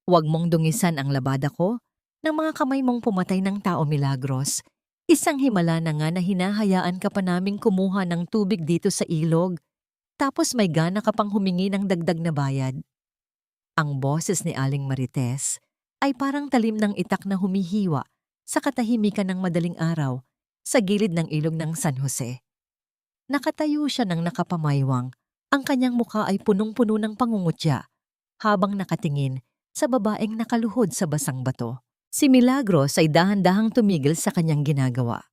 Huwag mong dungisan ang labada ko ng mga kamay mong pumatay ng tao, Milagros. Isang himala na nga na hinahayaan ka pa naming kumuha ng tubig dito sa ilog, tapos may gana ka pang humingi ng dagdag na bayad. Ang boses ni Aling Marites ay parang talim ng itak na humihiwa sa katahimikan ng madaling araw sa gilid ng ilog ng San Jose. Nakatayo siya ng nakapamaywang, ang kanyang mukha ay punong-puno ng pangungutya habang nakatingin sa babaeng nakaluhod sa basang bato. Si Milagros ay dahan-dahang tumigil sa kanyang ginagawa.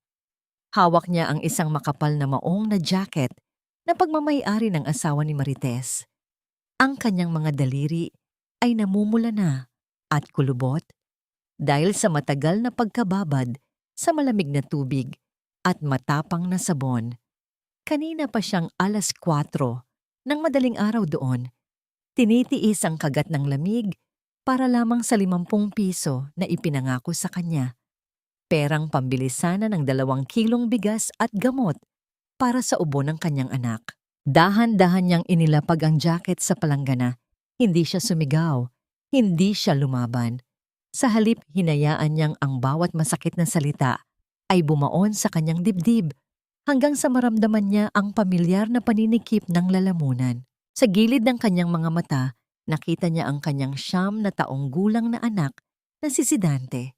Hawak niya ang isang makapal na maong na jacket na pagmamay-ari ng asawa ni Marites. Ang kanyang mga daliri ay namumula na at kulubot dahil sa matagal na pagkababad sa malamig na tubig at matapang na sabon. Kanina pa siyang 4:00 ng madaling araw doon. Tinitiis ang kagat ng lamig para lamang sa 50 piso na ipinangako sa kanya. Perang pambili sana ng 2 kilong bigas at gamot para sa ubo ng kanyang anak. Dahan-dahan niyang inilapag ang jacket sa palanggana. Hindi siya sumigaw, hindi siya lumaban. Sa halip, hinayaan niyang ang bawat masakit na salita ay bumaon sa kanyang dibdib hanggang sa maramdaman niya ang pamilyar na paninikip ng lalamunan. Sa gilid ng kanyang mga mata, nakita niya ang kanyang 9 gulang na anak na si Sidante.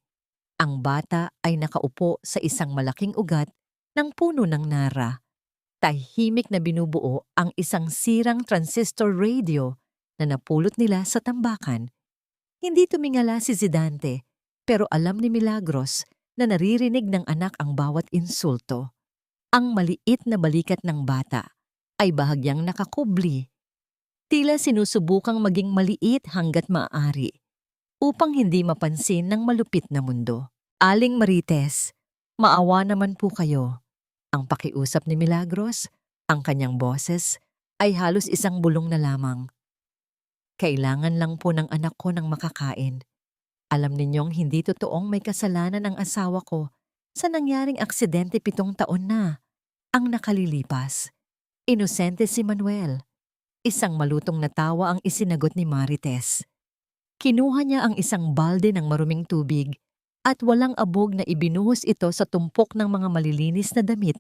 Ang bata ay nakaupo sa isang malaking ugat ng puno ng nara. Tahimik na binubuo ang isang sirang transistor radio na napulot nila sa tambakan. Hindi tumingala si Sidante, pero alam ni Milagros na naririnig ng anak ang bawat insulto. Ang maliit na balikat ng bata ay bahagyang nakakubli. Tila sinusubukang maging maliit hanggat maaari upang hindi mapansin ng malupit na mundo. Aling Marites, maawa naman po kayo. Ang pakiusap ni Milagros, ang kanyang boses, ay halos isang bulong na lamang. Kailangan lang po ng anak ko ng makakain. Alam ninyong hindi totoong may kasalanan ang asawa ko sa nangyaring aksidente 7 taon na ang nakalilipas. Inosente si Manuel. Isang malutong na tawa ang isinagot ni Marites. Kinuha niya ang isang balde ng maruming tubig at walang abog na ibinuhos ito sa tumpok ng mga malilinis na damit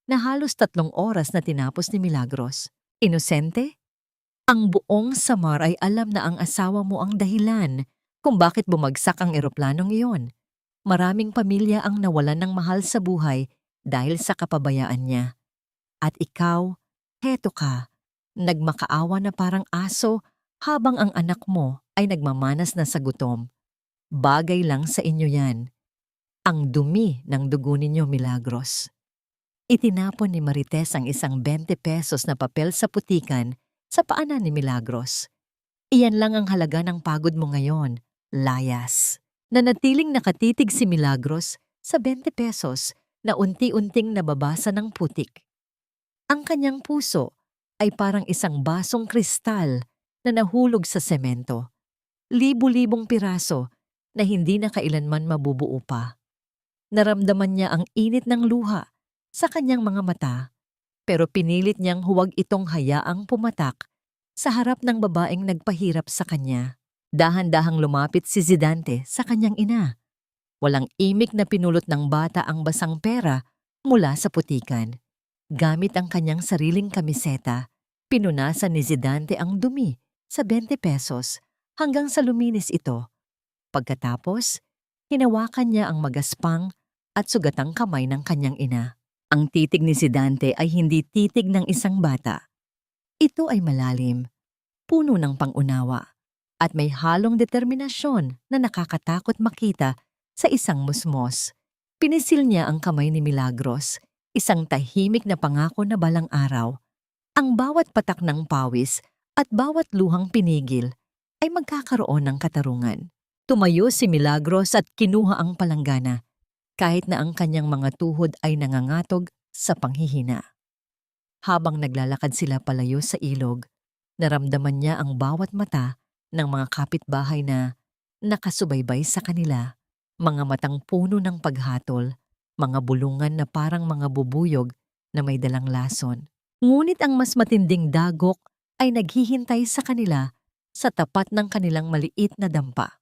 na halos 3 oras na tinapos ni Milagros. Inosente? Ang buong Samar ay alam na ang asawa mo ang dahilan kung bakit bumagsak ang eroplanong iyon. Maraming pamilya ang nawalan ng mahal sa buhay dahil sa kapabayaan niya. At ikaw, heto ka, nagmakaawa na parang aso habang ang anak mo ay nagmamanas na sa gutom. Bagay lang sa inyo yan. Ang dumi ng dugo ninyo, Milagros. Itinapon ni Marites ang isang 20 pesos na papel sa putikan sa paanan ni Milagros. Iyan lang ang halaga ng pagod mo ngayon, layas. Nanatiling nakatitig si Milagros sa 20 pesos na unti-unting nababasa ng putik. Ang kanyang puso ay parang isang basong kristal na nahulog sa semento. Libu-libong piraso na hindi na kailanman mabubuo pa. Naramdaman niya ang init ng luha sa kanyang mga mata, pero pinilit niyang huwag itong hayaang pumatak sa harap ng babaeng nagpahirap sa kanya. Dahan-dahang lumapit si Sidante sa kanyang ina. Walang imik na pinulot ng bata ang basang pera mula sa putikan. Gamit ang kanyang sariling kamiseta, pinunasan ni Sidante ang dumi sa 20 pesos hanggang sa luminis ito. Pagkatapos, hinawakan niya ang magaspang at sugatang kamay ng kanyang ina. Ang titig ni Sidante ay hindi titig ng isang bata. Ito ay malalim, puno ng pangunawa, at may halong determinasyon na nakakatakot makita sa isang musmos. Pinisil niya ang kamay ni Milagros, isang tahimik na pangako na balang araw. Ang bawat patak ng pawis at bawat luhang pinigil ay magkakaroon ng katarungan. Tumayo si Milagros at kinuha ang palanggana, kahit na ang kanyang mga tuhod ay nangangatog sa panghihina. Habang naglalakad sila palayo sa ilog, naramdaman niya ang bawat mata ng mga kapitbahay na nakasubaybay sa kanila. Mga matang puno ng paghatol, mga bulungan na parang mga bubuyog na may dalang lason. Ngunit ang mas matinding dagok ay naghihintay sa kanila sa tapat ng kanilang maliit na dampa.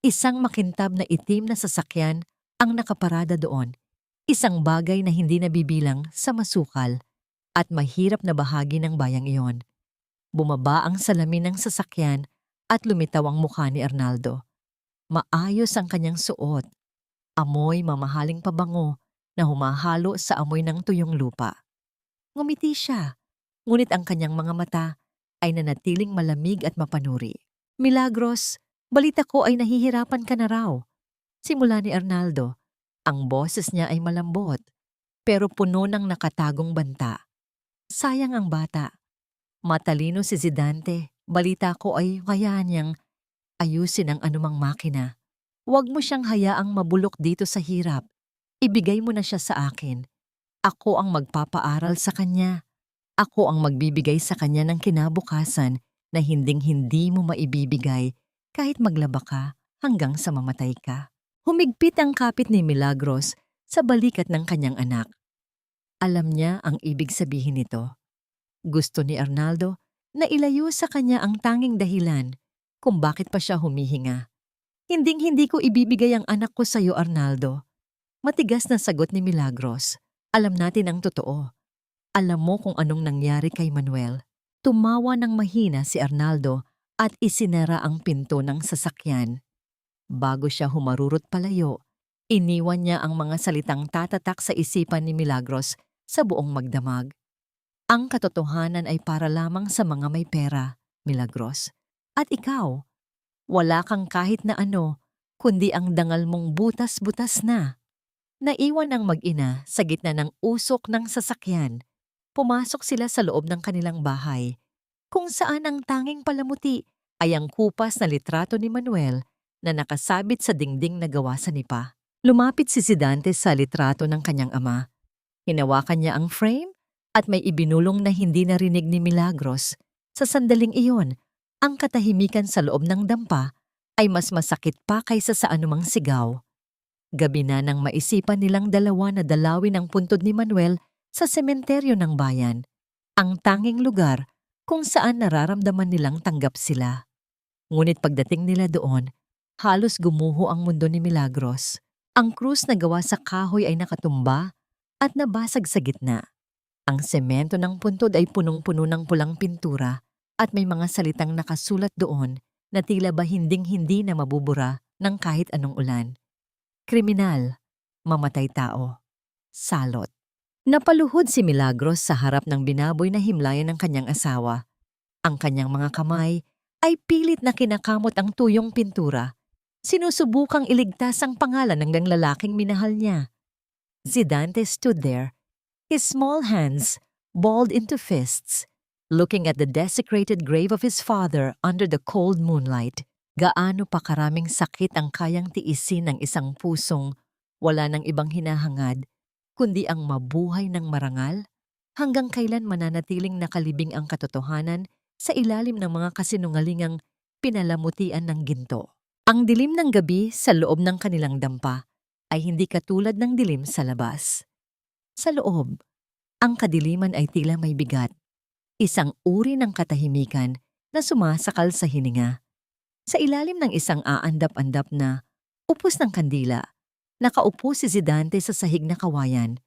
Isang makintab na itim na sasakyan ang nakaparada doon. Isang bagay na hindi nabibilang sa masukal at mahirap na bahagi ng bayang iyon. Bumaba ang salamin ng sasakyan at lumitaw ang mukha ni Arnaldo. Maayos ang kanyang suot. Amoy mamahaling pabango na humahalo sa amoy ng tuyong lupa. Ngumiti siya, ngunit ang kanyang mga mata ay nanatiling malamig at mapanuri. Milagros, balita ko ay nahihirapan ka na raw. Simula ni Arnaldo, ang boses niya ay malambot, pero puno ng nakatagong banta. Sayang ang bata. Matalino si Zidante, balita ko ay kaya niyang ayusin ang anumang makina. Huwag mo siyang hayaang mabulok dito sa hirap. Ibigay mo na siya sa akin. Ako ang magpapaaral sa kanya. Ako ang magbibigay sa kanya ng kinabukasan na hinding-hindi mo maibibigay kahit maglaba ka hanggang sa mamatay ka. Humigpit ang kapit ni Milagros sa balikat ng kanyang anak. Alam niya ang ibig sabihin nito. Gusto ni Arnaldo na ilayo sa kanya ang tanging dahilan kung bakit pa siya humihinga. Hinding-hindi ko ibibigay ang anak ko sa iyo, Arnaldo. Matigas na sagot ni Milagros. Alam natin ang totoo. Alam mo kung anong nangyari kay Manuel. Tumawa ng mahina si Arnaldo at isinara ang pinto ng sasakyan. Bago siya humarurot palayo, iniwan niya ang mga salitang tatatak sa isipan ni Milagros sa buong magdamag. Ang katotohanan ay para lamang sa mga may pera, Milagros. At ikaw, wala kang kahit na ano, kundi ang dangal mong butas-butas na. Naiwan ang mag-ina sa gitna ng usok ng sasakyan. Pumasok sila sa loob ng kanilang bahay, kung saan ang tanging palamuti ay ang kupas na litrato ni Manuel na nakasabit sa dingding na gawa sa nipa. Lumapit si Zidante sa litrato ng kanyang ama. Hinawakan niya ang frame at may ibinulong na hindi narinig ni Milagros. Sa sandaling iyon, ang katahimikan sa loob ng dampa ay mas masakit pa kaysa sa anumang sigaw. Gabi na nang maisipan nilang dalawa na dalawin ang puntod ni Manuel sa sementeryo ng bayan, ang tanging lugar kung saan nararamdaman nilang tanggap sila. Ngunit pagdating nila doon, halos gumuho ang mundo ni Milagros. Ang krus na gawa sa kahoy ay nakatumba at nabasag sa gitna. Ang semento ng puntod ay punong-puno ng pulang pintura at may mga salitang nakasulat doon na tila ba hinding-hindi na mabubura ng kahit anong ulan. Kriminal, mamatay tao, salot. Napaluhod si Milagros sa harap ng binaboy na himlayan ng kanyang asawa. Ang kanyang mga kamay ay pilit na kinakamot ang tuyong pintura. Sinusubukang iligtas ang pangalan ng lalaking minahal niya. Zidante stood there, his small hands balled into fists, looking at the desecrated grave of his father under the cold moonlight. Gaano pa karaming sakit ang kayang tiisin ng isang pusong wala ng ibang hinahangad, kundi ang mabuhay ng marangal? Hanggang kailan mananatiling nakalibing ang katotohanan sa ilalim ng mga kasinungalingang pinalamutian ng ginto? Ang dilim ng gabi sa loob ng kanilang dampa ay hindi katulad ng dilim sa labas. Sa loob, ang kadiliman ay tila may bigat, isang uri ng katahimikan na sumasakal sa hininga. Sa ilalim ng isang aandap-andap na upos ng kandila, nakaupo si Zidante sa sahig na kawayan.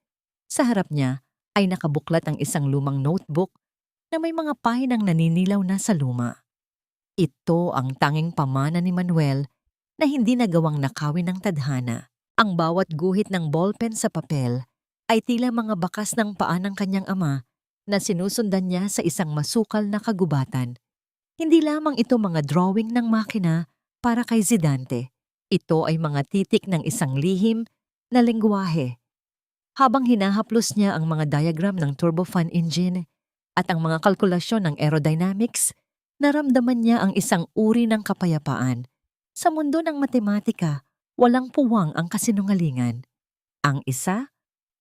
Sa harap niya ay nakabuklat ang isang lumang notebook na may mga pahinang naninilaw na sa luma. Ito ang tanging pamana ni Manuel na hindi nagawang nakawin ng tadhana. Ang bawat guhit ng ballpen sa papel ay tila mga bakas ng paa ng kanyang ama na sinusundan niya sa isang masukal na kagubatan. Hindi lamang ito mga drawing ng makina para kay Zidante. Ito ay mga titik ng isang lihim na lengguwahe. Habang hinahaplos niya ang mga diagram ng turbofan engine at ang mga kalkulasyon ng aerodynamics, naramdaman niya ang isang uri ng kapayapaan. Sa mundo ng matematika, walang puwang ang kasinungalingan. Ang isa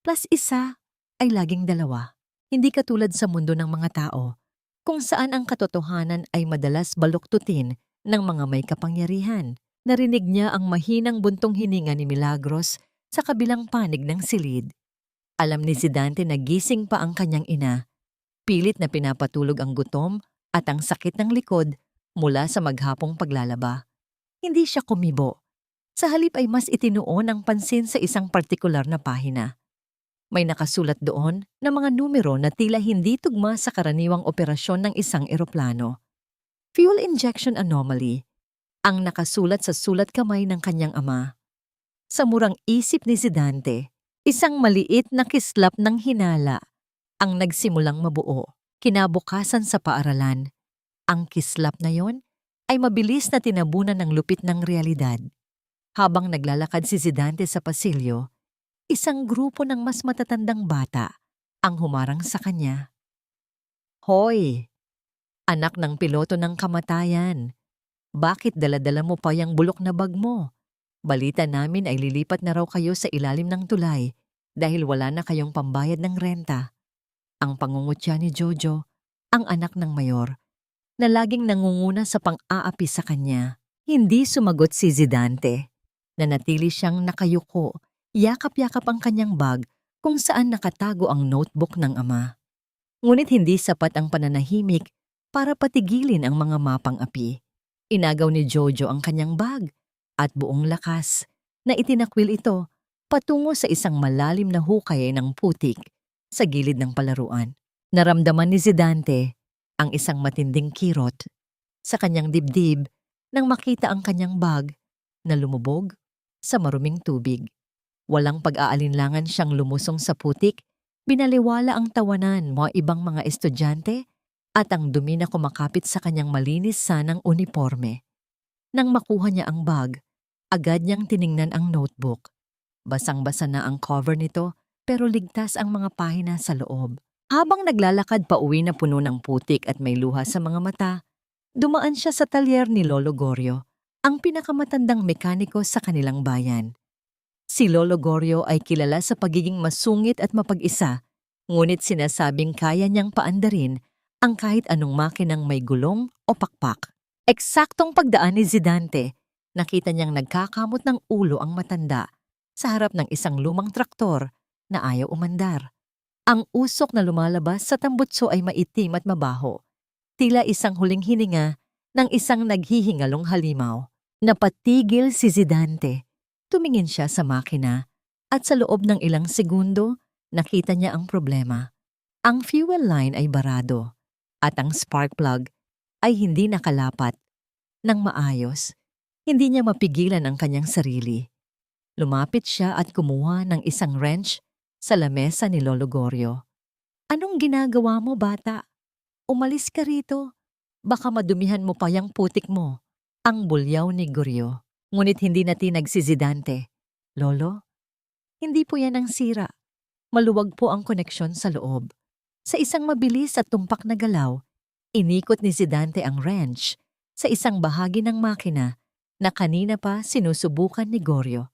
plus isa ay laging dalawa. Hindi katulad sa mundo ng mga tao, kung saan ang katotohanan ay madalas baluktutin ng mga may kapangyarihan. Narinig niya ang mahinang buntong hininga ni Milagros sa kabilang panig ng silid. Alam ni Zidante na gising pa ang kanyang ina. Pilit na pinapatulog ang gutom at ang sakit ng likod mula sa maghapong paglalaba. Hindi siya kumibo. Sa halip ay mas itinuon ang pansin sa isang partikular na pahina. May nakasulat doon na mga numero na tila hindi tugma sa karaniwang operasyon ng isang eroplano. Fuel injection anomaly ang nakasulat sa sulat kamay ng kanyang ama. Sa murang isip ni Zidante, isang maliit na kislap ng hinala ang nagsimulang mabuo. Kinabukasan sa paaralan, ang kislap na yon ay mabilis na tinabunan ng lupit ng realidad. Habang naglalakad si Zidante sa pasilyo, isang grupo ng mas matatandang bata ang humarang sa kanya. Hoy, anak ng piloto ng kamatayan, bakit dala-dala mo pa yung bulok na bag mo? Balita namin ay lilipat na raw kayo sa ilalim ng tulay dahil wala na kayong pambayad ng renta. Ang pangungutya ni Jojo, ang anak ng mayor, na laging nangunguna sa pang-aapi sa kanya. Hindi sumagot si Zidante. Nanatili siyang nakayuko, yakap-yakap ang kanyang bag kung saan nakatago ang notebook ng ama. Ngunit hindi sapat ang pananahimik para patigilin ang mga mapang api. Inagaw ni Jojo ang kanyang bag at buong lakas na itinakwil ito patungo sa isang malalim na hukay ng putik sa gilid ng palaruan. Naramdaman ni Zidante ang isang matinding kirot sa kanyang dibdib nang makita ang kanyang bag na lumubog sa maruming tubig. Walang pag-aalinlangan siyang lumusong sa putik, binaliwala ang tawanan mga ibang mga estudyante at ang dumi na kumakapit sa kanyang malinis sanang uniforme. Nang makuha niya ang bag, agad niyang tiningnan ang notebook. Basang-basa na ang cover nito pero ligtas ang mga pahina sa loob. Habang naglalakad pa uwi na puno ng putik at may luha sa mga mata, dumaan siya sa talyer ni Lolo Gorio, ang pinakamatandang mekaniko sa kanilang bayan. Si Lolo Gorio ay kilala sa pagiging masungit at mapag-isa, ngunit sinasabing kaya niyang paandarin ang kahit anong makinang may gulong o pakpak. Eksaktong pagdaan ni Zidante, nakita niyang nagkakamot ng ulo ang matanda sa harap ng isang lumang traktor na ayaw umandar. Ang usok na lumalabas sa tambutso ay maitim at mabaho, tila isang huling hininga ng isang naghihingalong halimaw. Napatigil si Zidante. Tumingin siya sa makina at sa loob ng ilang segundo, nakita niya ang problema. Ang fuel line ay barado at ang spark plug ay hindi nakalapat ng maayos. Hindi niya mapigilan ang kanyang sarili. Lumapit siya at kumuha ng isang wrench sa lamesa ni Lolo Gorio. Anong ginagawa mo, bata? Umalis ka rito. Baka madumihan mo pa yung putik mo. Ang bulyaw ni Gorio. Ngunit hindi natinag si Zidante. Lolo, hindi po yan ang sira. Maluwag po ang koneksyon sa loob. Sa isang mabilis at tumpak na galaw, inikot ni Zidante ang wrench sa isang bahagi ng makina na kanina pa sinusubukan ni Gorio.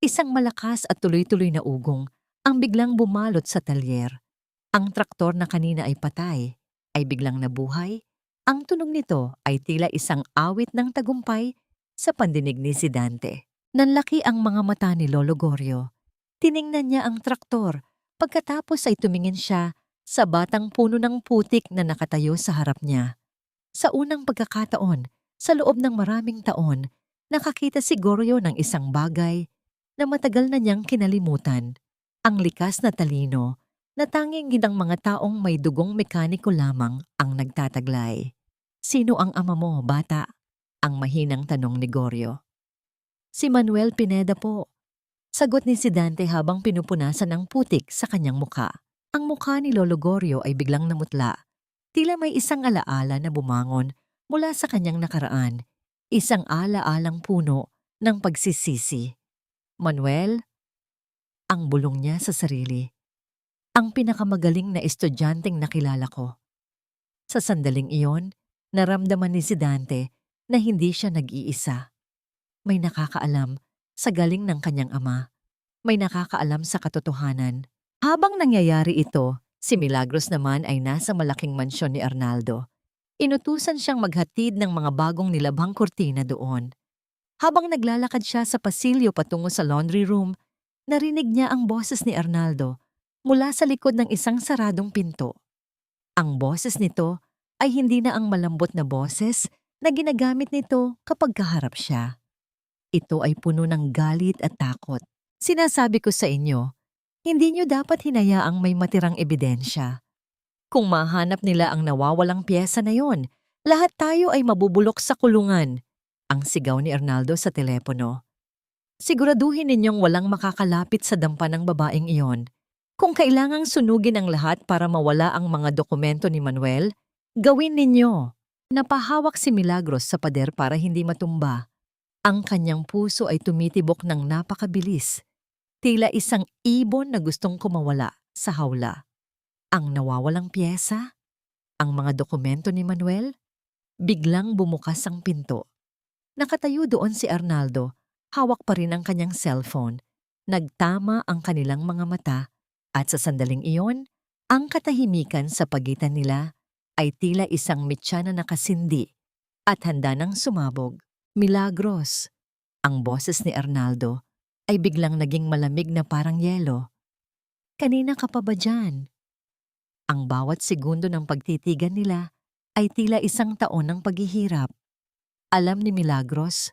Isang malakas at tuloy-tuloy na ugong ang biglang bumalot sa talyer. Ang traktor na kanina ay patay, ay biglang nabuhay. Ang tunog nito ay tila isang awit ng tagumpay sa pandinig ni Zidante. Nanlaki ang mga mata ni Lolo Gorio. Tiningnan niya ang traktor, pagkatapos ay tumingin siya sa batang puno ng putik na nakatayo sa harap niya. Sa unang pagkakataon, sa loob ng maraming taon, nakakita si Gorio ng isang bagay na matagal na niyang kinalimutan. Ang likas na talino na tanging ginang mga taong may dugong mekaniko lamang ang nagtataglay. Sino ang ama mo, bata? Ang mahinang tanong ni Gorio. Si Manuel Pineda po. Sagot ni Zidante habang pinupunasan ng putik sa kanyang muka. Ang mukha ni Lolo Gorio ay biglang namutla. Tila may isang alaala na bumangon mula sa kanyang nakaraan. Isang ala-alang puno ng pagsisisi. Manuel? Ang bulong niya sa sarili. Ang pinakamagaling na estudyanteng nakilala ko. Sa sandaling iyon, naramdaman ni Zidante na hindi siya nag-iisa. May nakakaalam sa galing ng kanyang ama. May nakakaalam sa katotohanan. Habang nangyayari ito, si Milagros naman ay nasa malaking mansyon ni Arnaldo. Inutusan siyang maghatid ng mga bagong nilabhang kurtina doon. Habang naglalakad siya sa pasilyo patungo sa laundry room, narinig niya ang boses ni Arnaldo mula sa likod ng isang saradong pinto. Ang boses nito ay hindi na ang malambot na boses na ginagamit nito kapag kaharap siya. ito ay puno ng galit at takot. Sinasabi ko sa inyo, hindi nyo dapat hinayaang may matirang ebidensya. Kung mahanap nila ang nawawalang piyesa na yon, lahat tayo ay mabubulok sa kulungan. Ang sigaw ni Arnaldo sa telepono. Siguraduhin ninyong walang makakalapit sa dampa ng babaeng iyon. Kung kailangang sunugin ang lahat para mawala ang mga dokumento ni Manuel, gawin ninyo. Napahawak si Milagros sa pader para hindi matumba. Ang kanyang puso ay tumitibok ng napakabilis. Tila isang ibon na gustong kumawala sa hawla. Ang nawawalang piyesa? Ang mga dokumento ni Manuel? Biglang bumukas ang pinto. Nakatayo doon si Arnaldo, hawak pa rin ang kanyang cellphone. Nagtama ang kanilang mga mata at sa sandaling iyon, ang katahimikan sa pagitan nila ay tila isang mitya na nakasindi at handa nang sumabog. Milagros. Ang boses ni Arnaldo ay biglang naging malamig na parang yelo. Kanina ka pa ba dyan? Ang bawat segundo ng pagtitigan nila ay tila isang taon ng paghihirap. Alam ni Milagros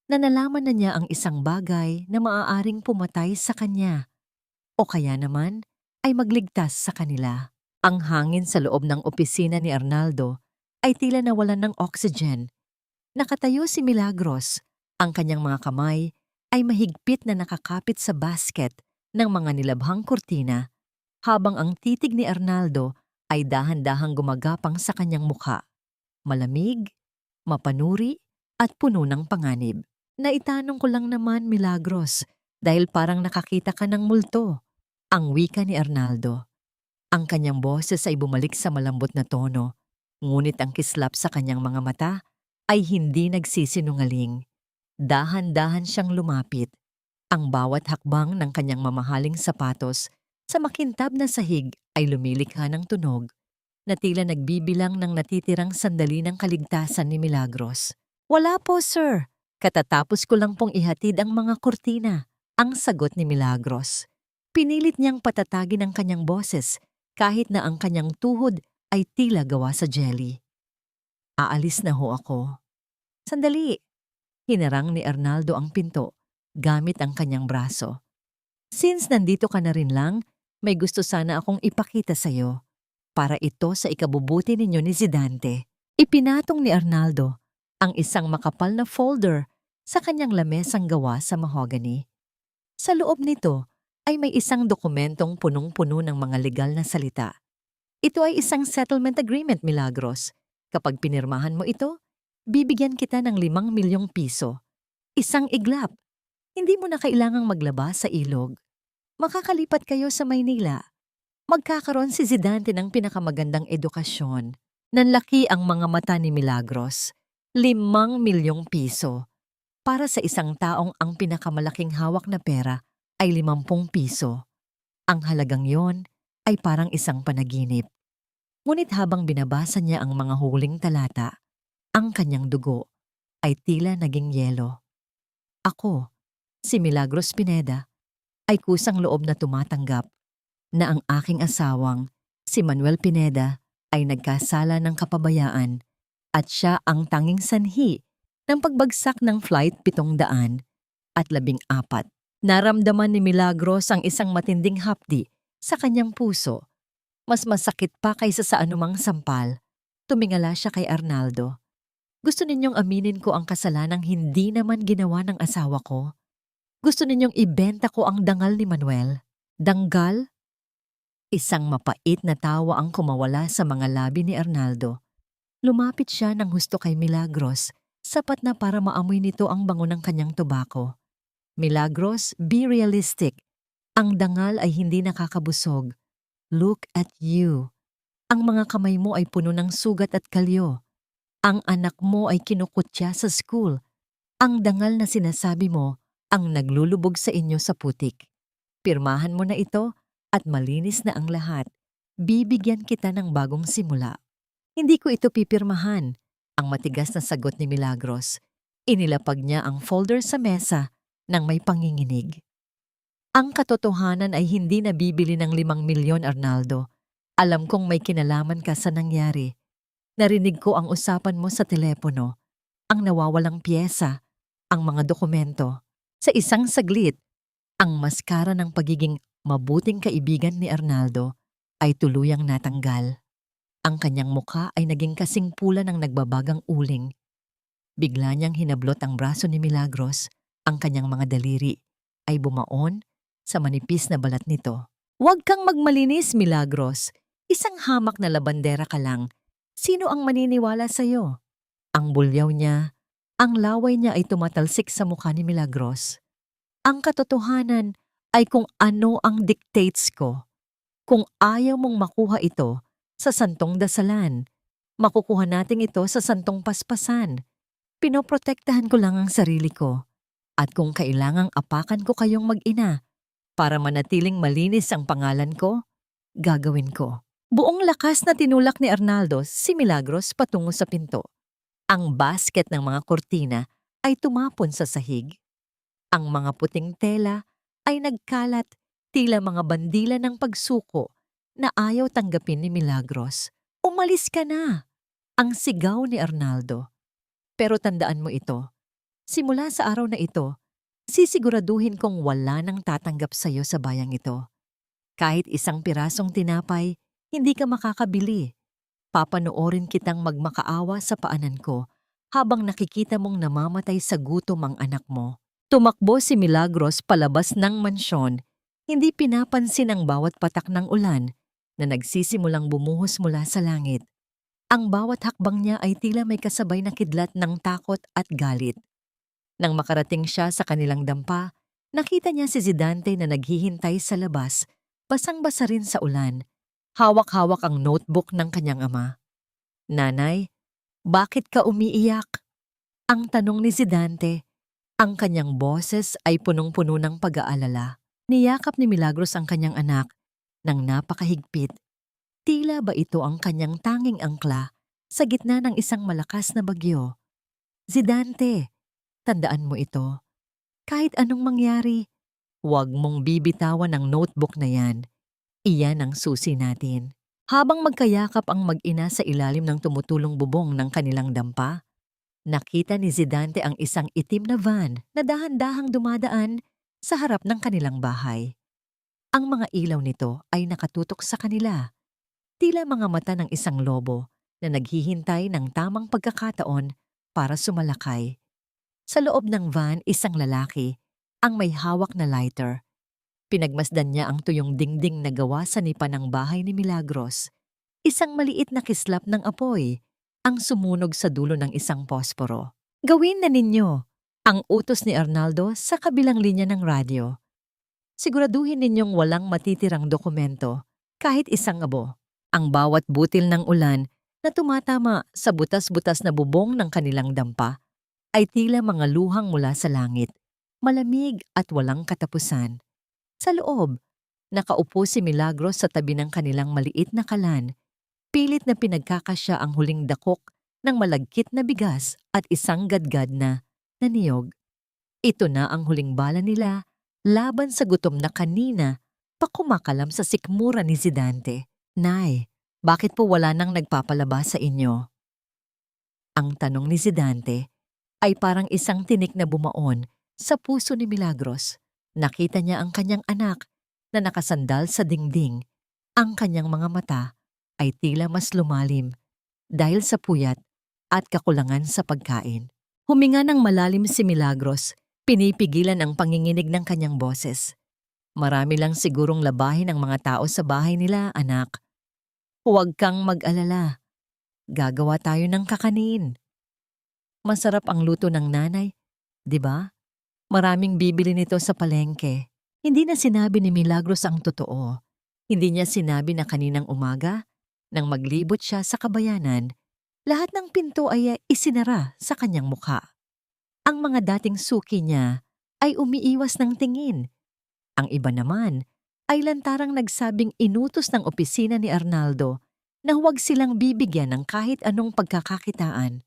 na nalaman na niya ang isang bagay na maaaring pumatay sa kanya o kaya naman ay magligtas sa kanila. Ang hangin sa loob ng opisina ni Arnaldo ay tila nawalan ng oxygen. Nakatayo si Milagros. Ang kanyang mga kamay ay mahigpit na nakakapit sa basket ng mga nilabhang kurtina habang ang titig ni Arnaldo ay dahan-dahang gumagapang sa kanyang mukha. Malamig, mapanuri at puno ng panganib. Naitanong ko lang naman, Milagros, dahil parang nakakita ka ng multo. Ang wika ni Arnaldo. Ang kanyang boses ay bumalik sa malambot na tono, ngunit ang kislap sa kanyang mga mata ay hindi nagsisinungaling. Dahan-dahan siyang lumapit. Ang bawat hakbang ng kanyang mamahaling sapatos sa makintab na sahig ay lumilikha ng tunog na tila nagbibilang ng natitirang sandali ng kaligtasan ni Milagros. Wala po, sir. Katatapos ko lang pong ihatid ang mga kurtina. Ang sagot ni Milagros. Pinilit niyang patatagin ang kanyang boses kahit na ang kanyang tuhod ay tila gawa sa jelly. Aalis na ho ako. Sandali. Hinarang ni Arnaldo ang pinto gamit ang kanyang braso. Since nandito ka na rin lang, may gusto sana akong ipakita sa'yo. Para ito sa ikabubuti ninyo ni Zidante. Ipinatong ni Arnaldo ang isang makapal na folder sa kanyang lamesang gawa sa mahogany. Sa loob nito ay may isang dokumentong punong-puno ng mga legal na salita. Ito ay isang settlement agreement, Milagros. Kapag pinirmahan mo ito, bibigyan kita ng 5 milyong piso. Isang iglap. Hindi mo na kailangang maglaba sa ilog. Makakalipat kayo sa Maynila. Magkakaroon si Zidante ng pinakamagandang edukasyon. Nanlaki ang mga mata ni Milagros. 5 milyong piso. Para sa isang taong ang pinakamalaking hawak na pera ay 50 piso. Ang halagang yon ay parang isang panaginip. Ngunit habang binabasa niya ang mga huling talata, ang kanyang dugo ay tila naging yelo. Ako, si Milagros Pineda, ay kusang loob na tumatanggap na ang aking asawang, si Manuel Pineda, ay nagkasala ng kapabayaan at siya ang tanging sanhi ng pagbagsak ng Flight 714. Naramdaman ni Milagros ang isang matinding hapdi sa kanyang puso. Mas masakit pa kaysa sa anumang sampal. Tumingala siya kay Arnaldo. Gusto ninyong aminin ko ang kasalanang hindi naman ginawa ng asawa ko? Gusto ninyong ibenta ko ang dangal ni Manuel? Danggal? Isang mapait na tawa ang kumawala sa mga labi ni Arnaldo. Lumapit siya ng husto kay Milagros, sapat na para maamoy nito ang bango ng kanyang tobako. Milagros, be realistic. Ang dangal ay hindi nakakabusog. Look at you. Ang mga kamay mo ay puno ng sugat at kalyo. Ang anak mo ay kinukutya sa school. Ang dangal na sinasabi mo ang naglulubog sa inyo sa putik. Pirmahan mo na ito at malinis na ang lahat. Bibigyan kita ng bagong simula. Hindi ko ito pipirmahan. Ang matigas na sagot ni Milagros. Inilapag niya ang folder sa mesa nang may panginginig. Ang katotohanan ay hindi nabibili ng 5 milyon, Arnaldo. Alam kong may kinalaman ka sa nangyari. Narinig ko ang usapan mo sa telepono. Ang nawawalang piyesa, ang mga dokumento. Sa isang saglit, ang maskara ng pagiging mabuting kaibigan ni Arnaldo ay tuluyang natanggal. Ang kanyang mukha ay naging kasing pula ng nagbabagang uling. Bigla niyang hinablot ang braso ni Milagros, ang kanyang mga daliri ay bumaon sa manipis na balat nito. "Huwag kang magmalinis, Milagros. Isang hamak na labandera ka lang. Sino ang maniniwala sa'yo?" Ang bulyaw niya, ang laway niya ay tumatalsik sa mukha ni Milagros. Ang katotohanan ay kung ano ang dictates ko. Kung ayaw mong makuha ito sa santong dasalan, makukuha natin ito sa santong paspasan. Pinoprotektahan ko lang ang sarili ko. At kung kailangang apakan ko kayong mag-ina para manatiling malinis ang pangalan ko, gagawin ko. Buong lakas na tinulak ni Arnaldo si Milagros patungo sa pinto. Ang basket ng mga kortina ay tumapon sa sahig. Ang mga puting tela ay nagkalat tila mga bandila ng pagsuko na ayaw tanggapin ni Milagros. "Umalis ka na!" Ang sigaw ni Arnaldo. Pero tandaan mo ito, simula sa araw na ito, sisiguraduhin kong wala nang tatanggap sa'yo sa bayang ito. Kahit isang pirasong tinapay, hindi ka makakabili. Papanoorin kitang magmakaawa sa paanan ko habang nakikita mong namamatay sa gutom ang anak mo. Tumakbo si Milagros palabas ng mansyon, hindi pinapansin ang bawat patak ng ulan na nagsisimulang bumuhos mula sa langit. Ang bawat hakbang niya ay tila may kasabay na kidlat ng takot at galit. Nang makarating siya sa kanilang dampa, nakita niya si Zidante na naghihintay sa labas, basang-basa rin sa ulan. Hawak-hawak ang notebook ng kanyang ama. "Nanay, bakit ka umiiyak?" Ang tanong ni Zidante. Ang kanyang boses ay punong-puno ng pag-aalala. Niyakap ni Milagros ang kanyang anak ng napakahigpit. Tila ba ito ang kanyang tanging angkla sa gitna ng isang malakas na bagyo? "Zidante, tandaan mo ito. Kahit anong mangyari, huwag mong bibitawan ang notebook na yan. Iyan ang susi natin." Habang magkayakap ang mag-ina sa ilalim ng tumutulong bubong ng kanilang dampa, nakita ni Zidante ang isang itim na van na dahan-dahang dumadaan sa harap ng kanilang bahay. Ang mga ilaw nito ay nakatutok sa kanila. Tila mga mata ng isang lobo na naghihintay ng tamang pagkakataon para sumalakay. Sa loob ng van, isang lalaki, ang may hawak na lighter. Pinagmasdan niya ang tuyong dingding na gawa sa nipa ng bahay ni Milagros. Isang maliit na kislap ng apoy ang sumunog sa dulo ng isang posporo. "Gawin na ninyo," ang utos ni Arnaldo sa kabilang linya ng radyo. "Siguraduhin ninyong walang matitirang dokumento, kahit isang abo." Ang bawat butil ng ulan na tumatama sa butas-butas na bubong ng kanilang dampa ay tila mga luhang mula sa langit, malamig at walang katapusan. Sa loob, nakaupo si Milagros sa tabi ng kanilang maliit na kalan, pilit na pinagkakasya ang huling dakok ng malagkit na bigas at isang gadgad na niyog. Ito na ang huling bala nila laban sa gutom na kanina pa kumakalam sa sikmura ni Zidante. "Nay, bakit po wala nang nagpapalabas sa inyo?" Ang tanong ni Zidante ay parang isang tinik na bumaon sa puso ni Milagros. Nakita niya ang kanyang anak na nakasandal sa dingding. Ang kanyang mga mata ay tila mas lumalim dahil sa puyat at kakulangan sa pagkain. Huminga ng malalim si Milagros, pinipigilan ang panginginig ng kanyang boses. "Marami lang sigurong labahin ng mga tao sa bahay nila, anak. Huwag kang mag-alala. Gagawa tayo ng kakanin. Masarap ang luto ng nanay, di ba? Maraming bibili nito sa palengke." Hindi na sinabi ni Milagros ang totoo. Hindi niya sinabi na kaninang umaga, nang maglibot siya sa kabayanan, lahat ng pinto ay isinara sa kanyang mukha. Ang mga dating suki niya ay umiiwas ng tingin. Ang iba naman ay lantarang nagsabing inutos ng opisina ni Arnaldo na huwag silang bibigyan ng kahit anong pagkakakitaan.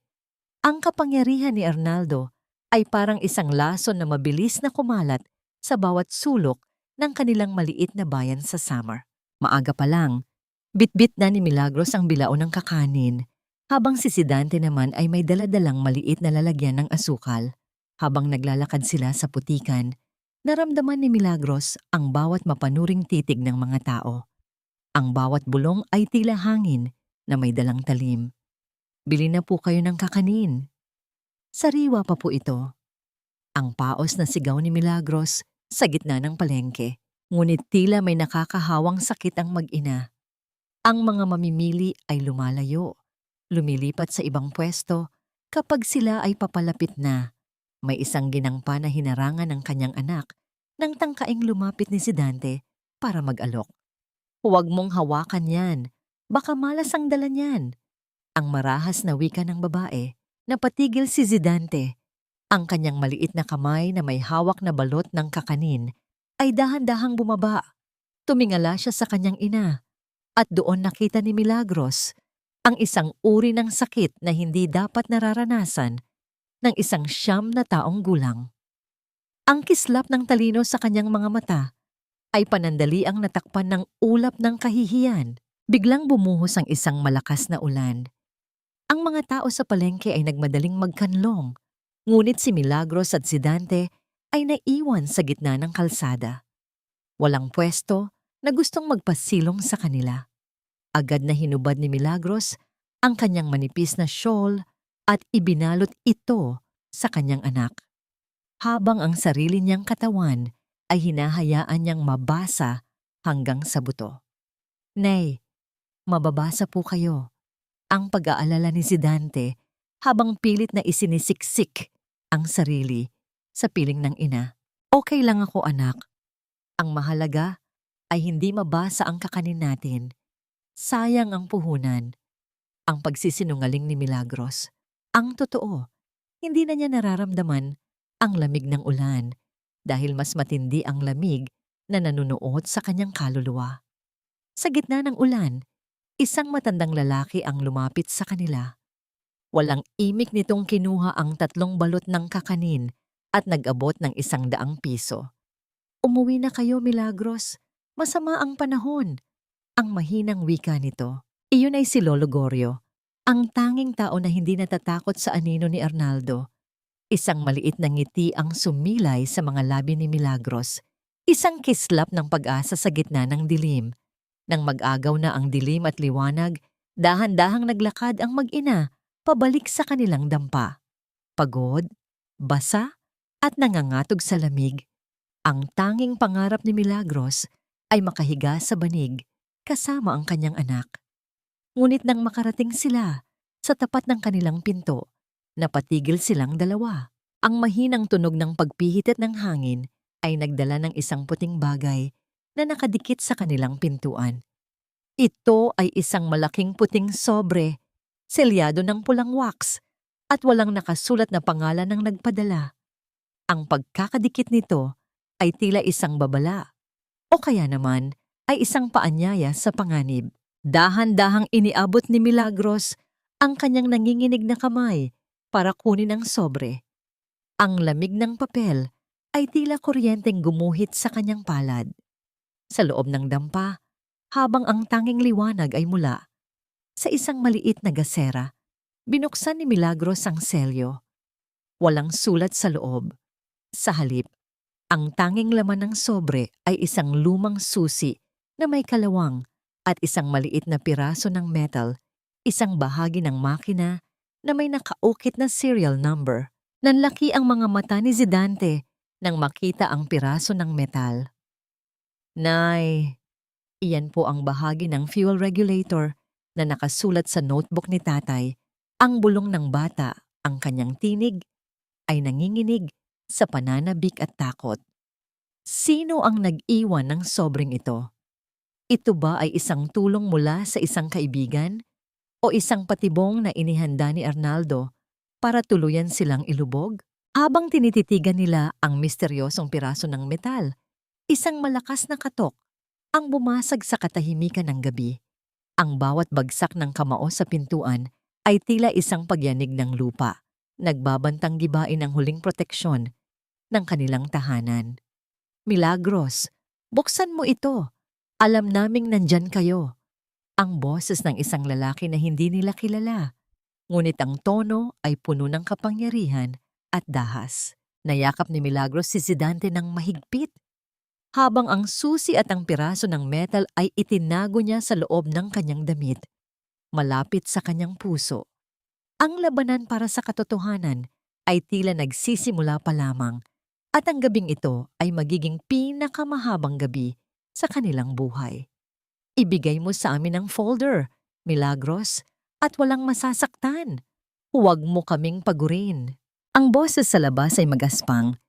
Ang kapangyarihan ni Arnaldo ay parang isang lason na mabilis na kumalat sa bawat sulok ng kanilang maliit na bayan sa Samar. Maaga pa lang, bitbit na ni Milagros ang bilao ng kakanin, habang si Zidante naman ay may daladalang maliit na lalagyan ng asukal. Habang naglalakad sila sa putikan, naramdaman ni Milagros ang bawat mapanuring titig ng mga tao. Ang bawat bulong ay tila hangin na may dalang talim. Bili na po kayo ng kakanin. Sariwa pa po ito. Ang paos na sigaw ni Milagros sa gitna ng palengke. Ngunit tila may nakakahawang sakit ang mag-ina. Ang mga mamimili ay lumalayo, lumilipat sa ibang pwesto kapag sila ay papalapit na. May isang ginangpa na hinarangan ng kanyang anak nang tangkaing lumapit ni Zidante para mag-alok. Huwag mong hawakan yan, baka malas ang dala niyan. Ang marahas na wika ng babae, napatigil si Zidante. Ang kanyang maliit na kamay na may hawak na balot ng kakanin ay dahan-dahang bumaba. Tumingala siya sa kanyang ina at doon nakita ni Milagros ang isang uri ng sakit na hindi dapat nararanasan ng isang 9 na taong gulang. Ang kislap ng talino sa kanyang mga mata ay panandaliang natakpan ng ulap ng kahihiyan. Biglang bumuhos ang isang malakas na ulan. Ang mga tao sa palengke ay nagmadaling magkanlong, ngunit si Milagros at si Dante ay naiwan sa gitna ng kalsada. Walang pwesto na gustong magpasilong sa kanila. Agad na hinubad ni Milagros ang kanyang manipis na shawl at ibinalot ito sa kanyang anak. Habang ang sarili niyang katawan ay hinahayaan niyang mabasa hanggang sa buto. Nay, mababasa po kayo. Ang pag-aalala ni Zidante habang pilit na isinisiksik ang sarili sa piling ng ina. Okay lang ako, anak. Ang mahalaga ay hindi mabasa ang kakanin natin. Sayang ang puhunan. Ang pagsisinungaling ni Milagros. Ang totoo, hindi na niya nararamdaman ang lamig ng ulan dahil mas matindi ang lamig na nanunuot sa kanyang kaluluwa. Sa gitna ng ulan, isang matandang lalaki ang lumapit sa kanila. Walang imik nitong kinuha ang 3 balot ng kakanin at nag-abot ng 100 piso. Umuwi na kayo, Milagros. Masama ang panahon. Ang mahinang wika nito. Iyon ay si Lolo Gorio, ang tanging tao na hindi natatakot sa anino ni Arnaldo. Isang maliit na ngiti ang sumilay sa mga labi ni Milagros. Isang kislap ng pag-asa sa gitna ng dilim. Nang mag-agaw na ang dilim at liwanag, dahan-dahang naglakad ang mag-ina pabalik sa kanilang dampa. Pagod, basa, at nangangatog sa lamig. Ang tanging pangarap ni Milagros ay makahiga sa banig kasama ang kanyang anak. Ngunit nang makarating sila sa tapat ng kanilang pinto, napatigil silang dalawa. Ang mahinang tunog ng pagpihitit ng hangin ay nagdala ng isang puting bagay na nakadikit sa kanilang pintuan. Ito ay isang malaking puting sobre, selyado ng pulang wax, at walang nakasulat na pangalan ng nagpadala. Ang pagkakadikit nito ay tila isang babala, o kaya naman ay isang paanyaya sa panganib. Dahan-dahang iniabot ni Milagros ang kanyang nanginginig na kamay para kunin ang sobre. Ang lamig ng papel ay tila kuryenteng gumuhit sa kanyang palad. Sa loob ng dampa, habang ang tanging liwanag ay mula sa isang maliit na gasera, binuksan ni Milagros ang selyo. Walang sulat sa loob. Sa halip, ang tanging laman ng sobre ay isang lumang susi na may kalawang at isang maliit na piraso ng metal, isang bahagi ng makina na may nakaukit na serial number. Nanlaki ang mga mata ni Zidante nang makita ang piraso ng metal. Nay, iyan po ang bahagi ng fuel regulator na nakasulat sa notebook ni tatay. Ang bulong ng bata, ang kanyang tinig, ay nanginginig sa pananabik at takot. Sino ang nag-iwan ng sobreng ito? Ito ba ay isang tulong mula sa isang kaibigan o isang patibong na inihanda ni Arnaldo para tuluyan silang ilubog? Habang tinititigan nila ang misteryosong piraso ng metal, isang malakas na katok ang bumasag sa katahimikan ng gabi. Ang bawat bagsak ng kamao sa pintuan ay tila isang pagyanig ng lupa, nagbabantang gibain ang huling proteksyon ng kanilang tahanan. Milagros, buksan mo ito. Alam naming nandyan kayo. Ang boses ng isang lalaki na hindi nila kilala, ngunit ang tono ay puno ng kapangyarihan at dahas. Nayakap ni Milagros si Zidante ng mahigpit, habang ang susi at ang piraso ng metal ay itinago niya sa loob ng kanyang damit, malapit sa kanyang puso. Ang labanan para sa katotohanan ay tila nagsisimula pa lamang, at ang gabing ito ay magiging pinakamahabang gabi sa kanilang buhay. Ibigay mo sa amin ang folder, Milagros, at walang masasaktan. Huwag mo kaming pagurin. Ang boses sa labas ay magaspang.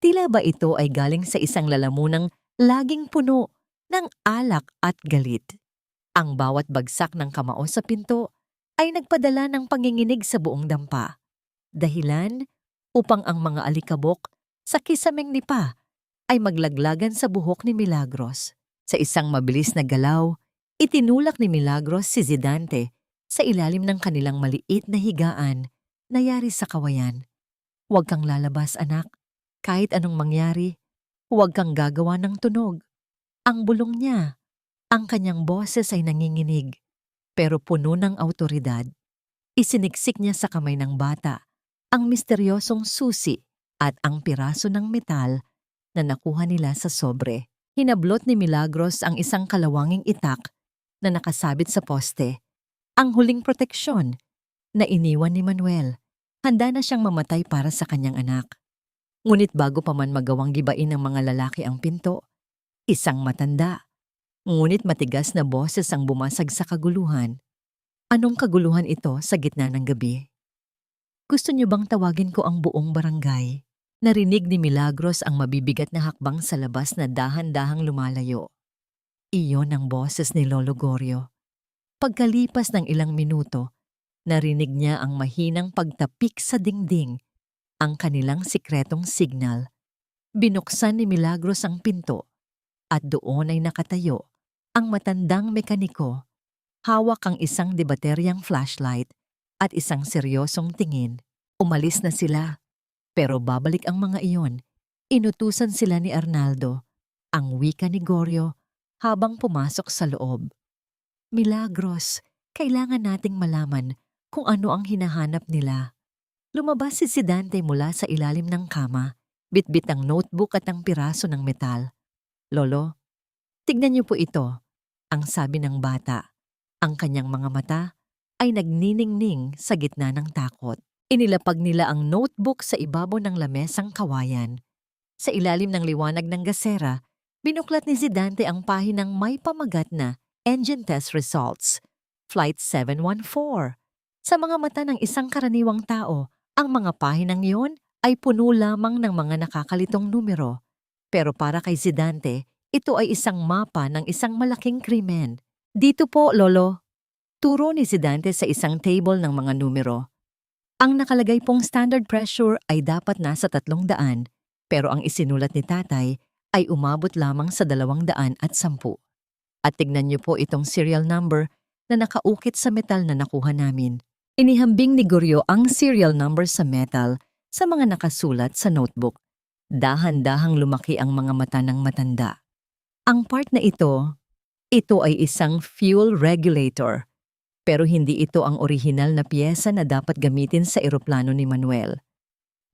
Tila ba ito ay galing sa isang lalamunang laging puno ng alak at galit. Ang bawat bagsak ng kamao sa pinto ay nagpadala ng panginginig sa buong dampa. Dahilan upang ang mga alikabok sa kisameng nipa ay maglaglagan sa buhok ni Milagros. Sa isang mabilis na galaw, itinulak ni Milagros si Zidante sa ilalim ng kanilang maliit na higaan na yari sa kawayan. Huwag kang lalabas, anak. Kahit anong mangyari, huwag kang gagawa ng tunog. Ang bulong niya, ang kanyang boses ay nanginginig, pero puno ng awtoridad. Isiniksik niya sa kamay ng bata ang misteryosong susi at ang piraso ng metal na nakuha nila sa sobre. Hinablot ni Milagros ang isang kalawanging itak na nakasabit sa poste, ang huling proteksyon na iniwan ni Manuel. Handa na siyang mamatay para sa kanyang anak. Ngunit bago pa man magawang gibain ng mga lalaki ang pinto, isang matanda, ngunit matigas na boses ang bumasag sa kaguluhan. Anong kaguluhan ito sa gitna ng gabi? Gusto niyo bang tawagin ko ang buong barangay? Narinig ni Milagros ang mabibigat na hakbang sa labas na dahan-dahang lumalayo. Iyon ang boses ni Lolo Gorio. Pagkalipas ng ilang minuto, narinig niya ang mahinang pagtapik sa dingding, ang kanilang sikretong signal. Binuksan ni Milagros ang pinto at doon ay nakatayo ang matandang mekaniko. Hawak ang isang debateryang flashlight at isang seryosong tingin. Umalis na sila, pero babalik ang mga iyon. Inutusan sila ni Arnaldo, ang wika ni Gorio, habang pumasok sa loob. Milagros, kailangan nating malaman kung ano ang hinahanap nila. Lumabas si Zidante mula sa ilalim ng kama, bitbit ang notebook at ang piraso ng metal. Lolo, tignan niyo po ito, ang sabi ng bata. Ang kanyang mga mata ay nagniningning sa gitna ng takot. Inilapag nila ang notebook sa ibabaw ng lamesang kawayan. Sa ilalim ng liwanag ng gasera, binuklat ni Zidante ang pahinang may pamagat na Engine Test Results, Flight 714. Sa mga mata ng isang karaniwang tao, ang mga pahinang iyon ay puno lamang ng mga nakakalitong numero. Pero para kay Zidante, ito ay isang mapa ng isang malaking krimen. Dito po, Lolo. Turo ni Zidante sa isang table ng mga numero. Ang nakalagay pong standard pressure ay dapat nasa 300, pero ang isinulat ni tatay ay umabot lamang sa 210. At tignan niyo po itong serial number na nakaukit sa metal na nakuha namin. Inihambing ni Gorio ang serial number sa metal sa mga nakasulat sa notebook. Dahan-dahang lumaki ang mga mata ng matanda. Ang part na ito ay isang fuel regulator. Pero hindi ito ang orihinal na piyesa na dapat gamitin sa eroplano ni Manuel.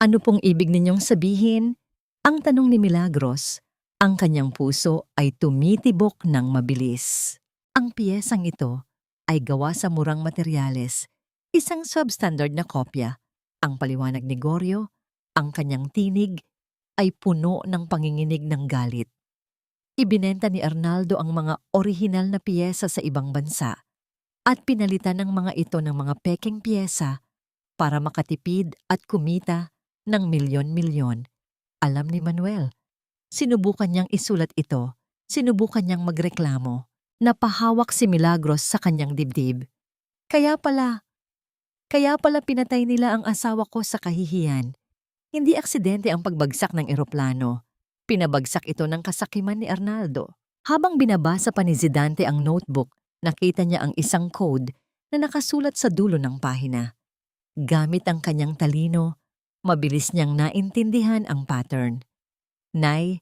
Ano pong ibig ninyong sabihin? Ang tanong ni Milagros. Ang kanyang puso ay tumitibok ng mabilis. Ang piyesang ito ay gawa sa murang materyales, isang substandard na kopya. Ang paliwanag ni Gorio, ang kanyang tinig ay puno ng panginginig ng galit. Ibinenta ni Arnaldo ang mga orihinal na piyesa sa ibang bansa at pinalitan ng mga ito ng mga pekeng piyesa para makatipid at kumita ng milyon-milyon. Alam ni Manuel, sinubukan niyang isulat ito, sinubukan niyang magreklamo. Napahawak si Milagros sa kanyang dibdib. Kaya pala pinatay nila ang asawa ko sa kahihiyan. Hindi aksidente ang pagbagsak ng eroplano. Pinabagsak ito ng kasakiman ni Arnaldo. Habang binabasa pa ni Zidante ang notebook, nakita niya ang isang code na nakasulat sa dulo ng pahina. Gamit ang kanyang talino, mabilis niyang naintindihan ang pattern. Nay,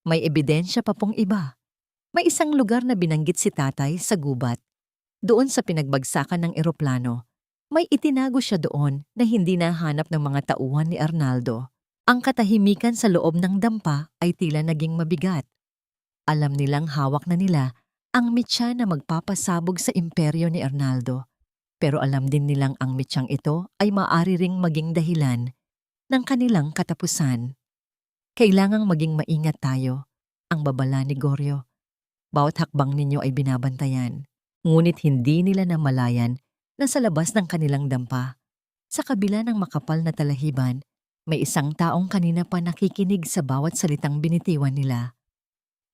may ebidensya pa pong iba. May isang lugar na binanggit si tatay sa gubat. Doon sa pinagbagsakan ng eroplano, may itinago siya doon na hindi nahanap ng mga tauhan ni Arnaldo. Ang katahimikan sa loob ng dampa ay tila naging mabigat. Alam nilang hawak na nila ang mitya na magpapasabog sa imperyo ni Arnaldo. Pero alam din nilang ang mitsyang ito ay maaari ring maging dahilan ng kanilang katapusan. Kailangang maging maingat tayo, ang babala ni Goryo. Bawat hakbang ninyo ay binabantayan. Ngunit hindi nila namalayan na sa labas ng kanilang dampa, sa kabila ng makapal na talahiban, may isang taong kanina pa nakikinig sa bawat salitang binitiwan nila.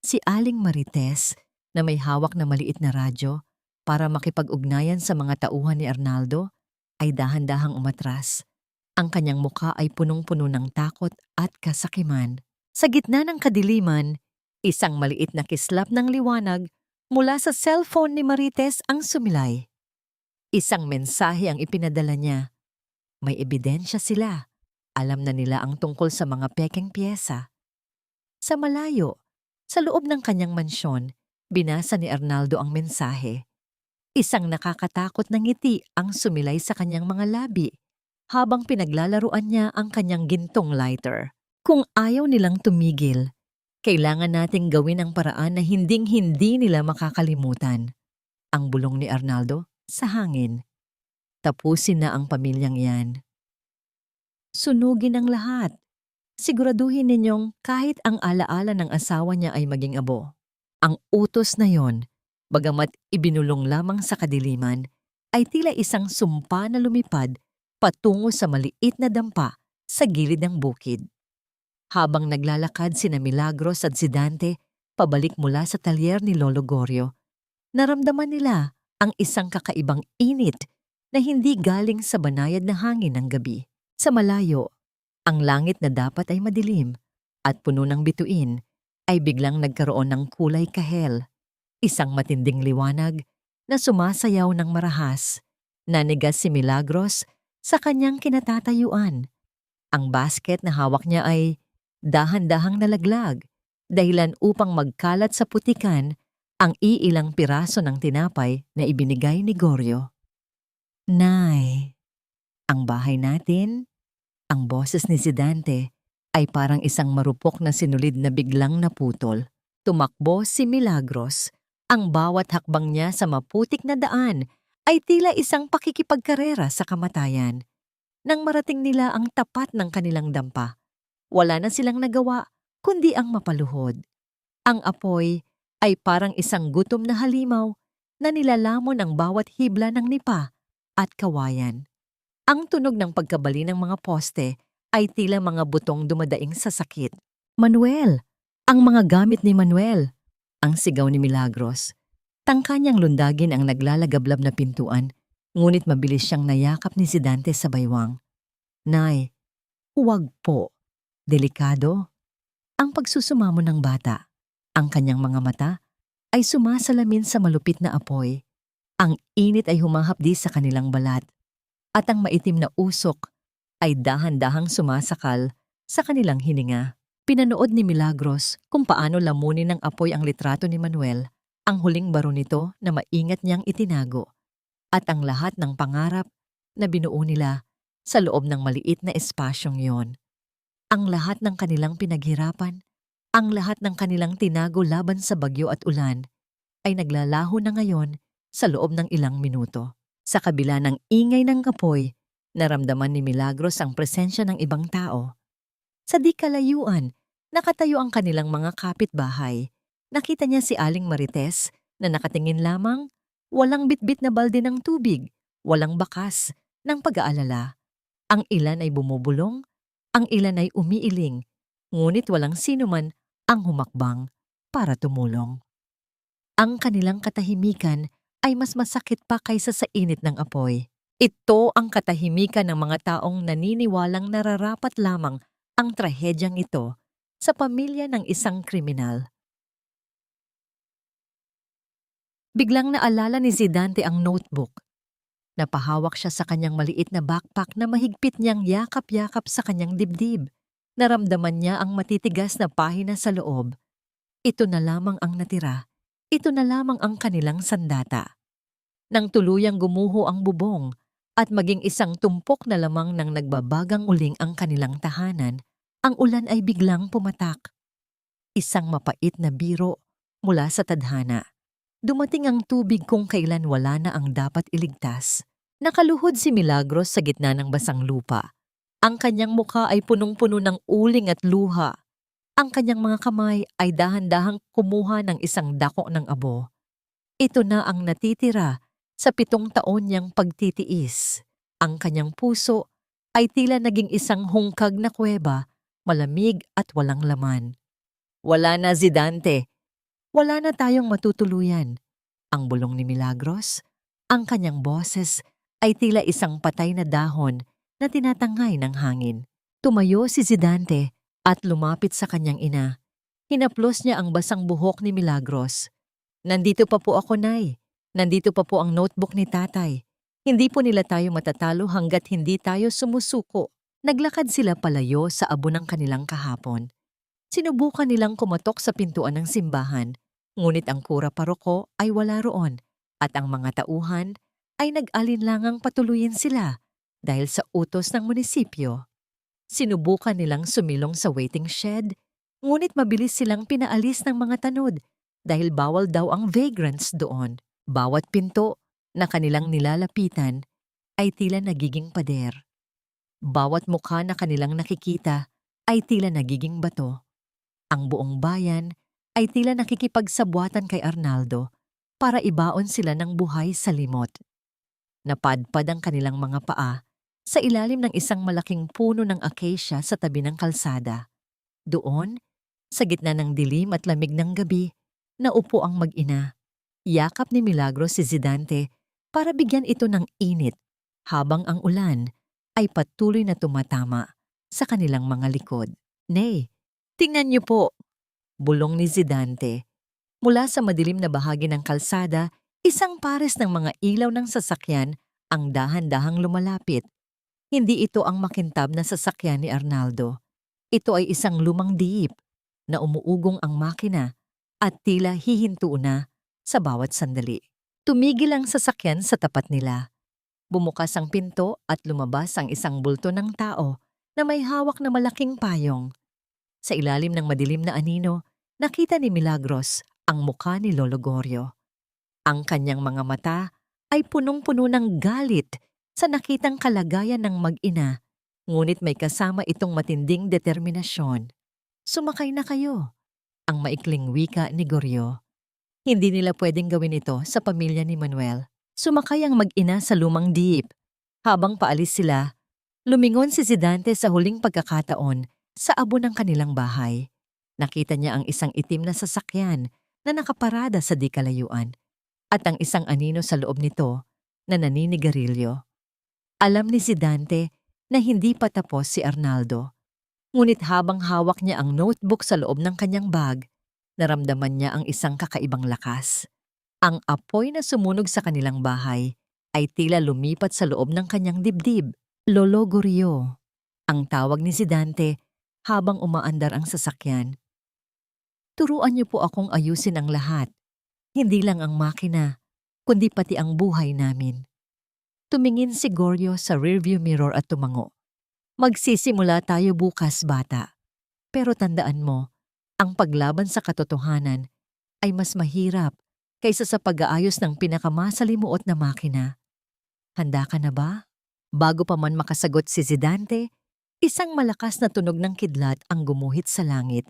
Si Aling Marites na may hawak na maliit na radyo para makipag-ugnayan sa mga tauhan ni Arnaldo ay dahan-dahang umatras. Ang kanyang mukha ay punong-puno ng takot at kasakiman. Sa gitna ng kadiliman, isang maliit na kislap ng liwanag mula sa cellphone ni Marites ang sumilay. Isang mensahe ang ipinadala niya. May ebidensya sila. Alam na nila ang tungkol sa mga pekeng piyesa. Sa malayo, sa loob ng kanyang mansyon, binasa ni Arnaldo ang mensahe. Isang nakakatakot na ngiti ang sumilay sa kanyang mga labi habang pinaglalaruan niya ang kanyang gintong lighter. Kung ayaw nilang tumigil, kailangan nating gawin ang paraan na hinding-hindi nila makakalimutan. Ang bulong ni Arnaldo sa hangin. Tapusin na ang pamilyang yan. Sunugin ang lahat. Siguraduhin ninyong kahit ang alaala ng asawa niya ay maging abo. Ang utos na yon, bagamat ibinulong lamang sa kadiliman, ay tila isang sumpa na lumipad patungo sa maliit na dampa sa gilid ng bukid. Habang naglalakad sina Milagros at si Dante pabalik mula sa talyer ni Lolo Goryo, naramdaman nila ang isang kakaibang init na hindi galing sa banayad na hangin ng gabi. Sa malayo, ang langit na dapat ay madilim at puno ng bituin ay biglang nagkaroon ng kulay kahel. Isang matinding liwanag na sumasayaw ng marahas. Nanigas si Milagros sa kanyang kinatatayuan. Ang basket na hawak niya ay dahan-dahang nalaglag dahilan upang magkalat sa putikan ang iilang piraso ng tinapay na ibinigay ni Goryo. Nay, ang bahay natin, ang boses ni si Dante ay parang isang marupok na sinulid na biglang naputol. Tumakbo si Milagros. Ang bawat hakbang niya sa maputik na daan ay tila isang pakikipagkarera sa kamatayan. Nang marating nila ang tapat ng kanilang dampa, wala na silang nagawa kundi ang mapaluhod. Ang apoy ay parang isang gutom na halimaw na nilalamon ang bawat hibla ng nipa at kawayan. Ang tunog ng pagkabali ng mga poste ay tila mga butong dumadaing sa sakit. Manuel! Ang mga gamit ni Manuel! Ang sigaw ni Milagros. Tangka niyang lundagin ang naglalagablab na pintuan, ngunit mabilis siyang nayakap ni si Dante sa baywang. Nay, huwag po. Delikado. Ang pagsusumamo ng bata. Ang kanyang mga mata ay sumasalamin sa malupit na apoy. Ang init ay humahapdi sa kanilang balat. At ang maitim na usok ay dahan-dahang sumasakal sa kanilang hininga. Pinanood ni Milagros kung paano lamunin ng apoy ang litrato ni Manuel, ang huling baro nito na maingat niyang itinago, at ang lahat ng pangarap na binuo nila sa loob ng maliit na espasyong yon. Ang lahat ng kanilang pinaghirapan, ang lahat ng kanilang tinago laban sa bagyo at ulan, ay naglalaho na ngayon sa loob ng ilang minuto. Sa kabila ng ingay ng apoy, naramdaman ni Milagros ang presensya ng ibang tao. Sa di kalayuan, nakatayo ang kanilang mga kapitbahay. Nakita niya si Aling Marites na nakatingin lamang, walang bitbit na balde ng tubig, walang bakas ng pag-aalala. Ang ilan ay bumubulong, ang ilan ay umiiling, ngunit walang sinuman ang humakbang para tumulong. Ang kanilang katahimikan ay mas masakit pa kaysa sa init ng apoy. Ito ang katahimikan ng mga taong naniniwalang nararapat lamang ang trahedyang ito sa pamilya ng isang kriminal. Biglang naalala ni Dante ang notebook. Napahawak siya sa kanyang maliit na backpack na mahigpit niyang yakap-yakap sa kanyang dibdib. Naramdaman niya ang matitigas na pahina sa loob. Ito na lamang ang natira. Ito na lamang ang kanilang sandata. Nang tuluyang gumuho ang bubong at maging isang tumpok na lamang ng nagbabagang uling ang kanilang tahanan, ang ulan ay biglang pumatak. Isang mapait na biro mula sa tadhana. Dumating ang tubig kung kailan wala na ang dapat iligtas. Nakaluhod si Milagros sa gitna ng basang lupa. Ang kanyang mukha ay punong-puno ng uling at luha. Ang kanyang mga kamay ay dahan-dahang kumuha ng isang dako ng abo. Ito na ang natitira sa 7 taon niyang pagtitiis. Ang kanyang puso ay tila naging isang hungkag na kuweba, malamig at walang laman. Wala na, Zidante. Wala na tayong matutuluyan. Ang bulong ni Milagros, ang kanyang boses ay tila isang patay na dahon na tinatangay ng hangin. Tumayo si Zidante at lumapit sa kanyang ina. Hinaplos niya ang basang buhok ni Milagros. Nandito pa po ako, Nay. Nandito pa po ang notebook ni Tatay. Hindi po nila tayo matatalo hanggat hindi tayo sumusuko. Naglakad sila palayo sa abo ng kanilang kahapon. Sinubukan nilang kumatok sa pintuan ng simbahan, ngunit ang kura paroko ay wala roon at ang mga tauhan ay nag-alinlangang patuloyin sila dahil sa utos ng munisipyo. Sinubukan nilang sumilong sa waiting shed, ngunit mabilis silang pinaalis ng mga tanod dahil bawal daw ang vagrants doon. Bawat pinto na kanilang nilalapitan ay tila nagiging pader. Bawat mukha na kanilang nakikita ay tila nagiging bato. Ang buong bayan ay tila nakikipagsabwatan kay Arnaldo para ibaon sila ng buhay sa limot. Napadpad ang kanilang mga paa sa ilalim ng isang malaking puno ng acacia sa tabi ng kalsada. Doon, sa gitna ng dilim at lamig ng gabi, naupo ang mag-ina. Yakap ni Milagros si Zidante para bigyan ito ng init habang ang ulan ay patuloy na tumatama sa kanilang mga likod. Nay, tingnan niyo po, bulong ni Zidante. Mula sa madilim na bahagi ng kalsada, isang pares ng mga ilaw ng sasakyan ang dahan-dahang lumalapit. Hindi ito ang makintab na sasakyan ni Arnaldo. Ito ay isang lumang diip na umuugong ang makina at tila hihinto na sa bawat sandali. Tumigil ang sasakyan sa tapat nila. Bumukas ang pinto at lumabas ang isang bulto ng tao na may hawak na malaking payong. Sa ilalim ng madilim na anino, nakita ni Milagros ang mukha ni Lolo Gorio. Ang kanyang mga mata ay punong-puno ng galit sa nakitang kalagayan ng mag-ina, ngunit may kasama itong matinding determinasyon. Sumakay na kayo, ang maikling wika ni Gorio. Hindi nila pwedeng gawin ito sa pamilya ni Manuel. Sumakay ang mag-ina sa lumang diip. Habang paalis sila, lumingon si Zidante sa huling pagkakataon sa abo ng kanilang bahay. Nakita niya ang isang itim na sasakyan na nakaparada sa di kalayuan at ang isang anino sa loob nito na naninigarilyo. Alam ni Zidante na hindi pa tapos si Arnaldo. Ngunit habang hawak niya ang notebook sa loob ng kanyang bag, naramdaman niya ang isang kakaibang lakas. Ang apoy na sumunog sa kanilang bahay ay tila lumipat sa loob ng kanyang dibdib. Lolo Gorio, ang tawag ni Zidante habang umaandar ang sasakyan. Turuan niyo po akong ayusin ang lahat. Hindi lang ang makina, kundi pati ang buhay namin. Tumingin si Gorio sa rearview mirror at tumango. Magsisimula tayo bukas, bata. Pero tandaan mo, ang paglaban sa katotohanan ay mas mahirap kaysa sa pag-aayos ng pinakamasalimuot na makina. Handa ka na ba? Bago pa man makasagot si Zidante, isang malakas na tunog ng kidlat ang gumuhit sa langit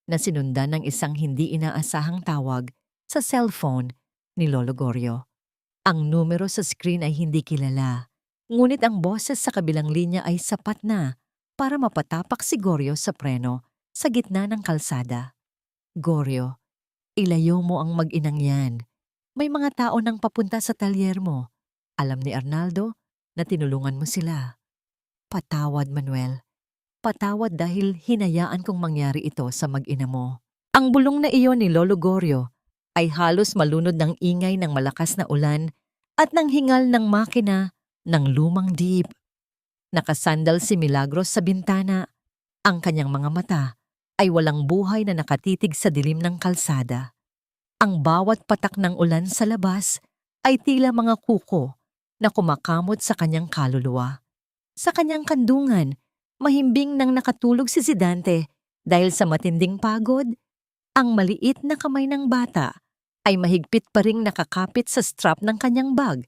na sinundan ng isang hindi inaasahang tawag sa cellphone ni Lolo Gorio. Ang numero sa screen ay hindi kilala, ngunit ang boses sa kabilang linya ay sapat na para mapatapak si Gorio sa preno sa gitna ng kalsada. Gorio, ilayo mo ang mag-inang yan. May mga tao nang papunta sa talyer mo. Alam ni Arnaldo na tinulungan mo sila. Patawad, Manuel. Patawad dahil hinayaan kong mangyari ito sa mag-ina mo. Ang bulong na iyon ni Lolo Gorio ay halos malunod ng ingay ng malakas na ulan at ng hingal ng makina ng lumang diip. Nakasandal si Milagros sa bintana. Ang kanyang mga mata ay walang buhay na nakatitig sa dilim ng kalsada. Ang bawat patak ng ulan sa labas ay tila mga kuko na kumakamot sa kanyang kaluluwa. Sa kanyang kandungan, Mahimbing nang nakatulog si Zidante dahil sa matinding pagod. Ang maliit na kamay ng bata ay mahigpit pa ring nakakapit sa strap ng kanyang bag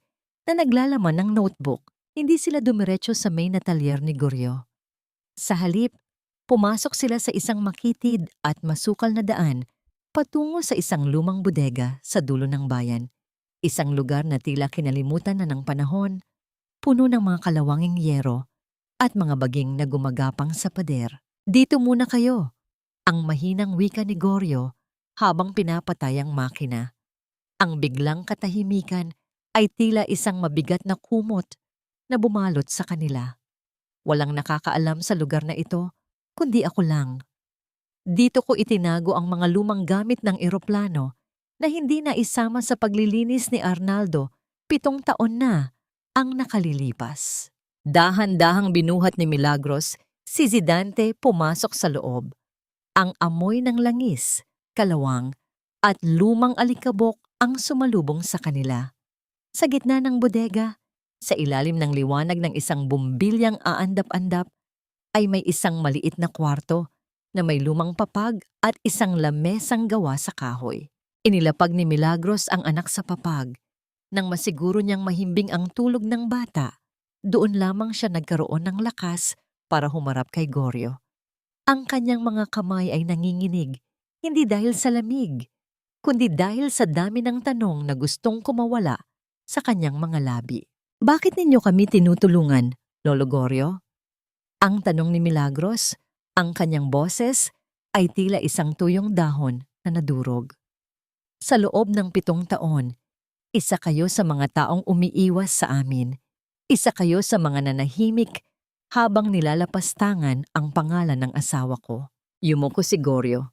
na naglalaman ng notebook. Hindi sila dumiretso sa main na talyer ni Goryo. Sa halip, pumasok sila sa isang makitid at masukal na daan patungo sa isang lumang bodega sa dulo ng bayan. Isang lugar na tila kinalimutan na ng panahon, puno ng mga kalawanging yero at mga baging na gumagapang sa pader. Dito muna kayo, ang mahinang wika ni Goryo habang pinapatay ang makina. Ang biglang katahimikan ay tila isang mabigat na kumot na bumalot sa kanila. Walang nakakaalam sa lugar na ito, kundi ako lang. Dito ko itinago ang mga lumang gamit ng eroplano na hindi na isama sa paglilinis ni Arnaldo 7 taon na ang nakalilipas. Dahan-dahang binuhat ni Milagros, si Zidante pumasok sa loob. Ang amoy ng langis, kalawang, at lumang alikabok ang sumalubong sa kanila. Sa gitna ng bodega, sa ilalim ng liwanag ng isang bumbilyang aandap-andap, ay may isang maliit na kwarto na may lumang papag at isang lamesang gawa sa kahoy. Inilapag ni Milagros ang anak sa papag. Nang masiguro niyang mahimbing ang tulog ng bata, doon lamang siya nagkaroon ng lakas para humarap kay Goryo. Ang kanyang mga kamay ay nanginginig, hindi dahil sa lamig, kundi dahil sa dami ng tanong na gustong kumawala sa kanyang mga labi. Bakit ninyo kami tinutulungan, Lolo Goryo? Ang tanong ni Milagros. Ang kanyang boses ay tila isang tuyong dahon na nadurog. Sa loob ng 7 taon, isa kayo sa mga taong umiiwas sa amin. Isa kayo sa mga nanahimik habang nilalapastangan ang pangalan ng asawa ko. Yumuko si Goryo.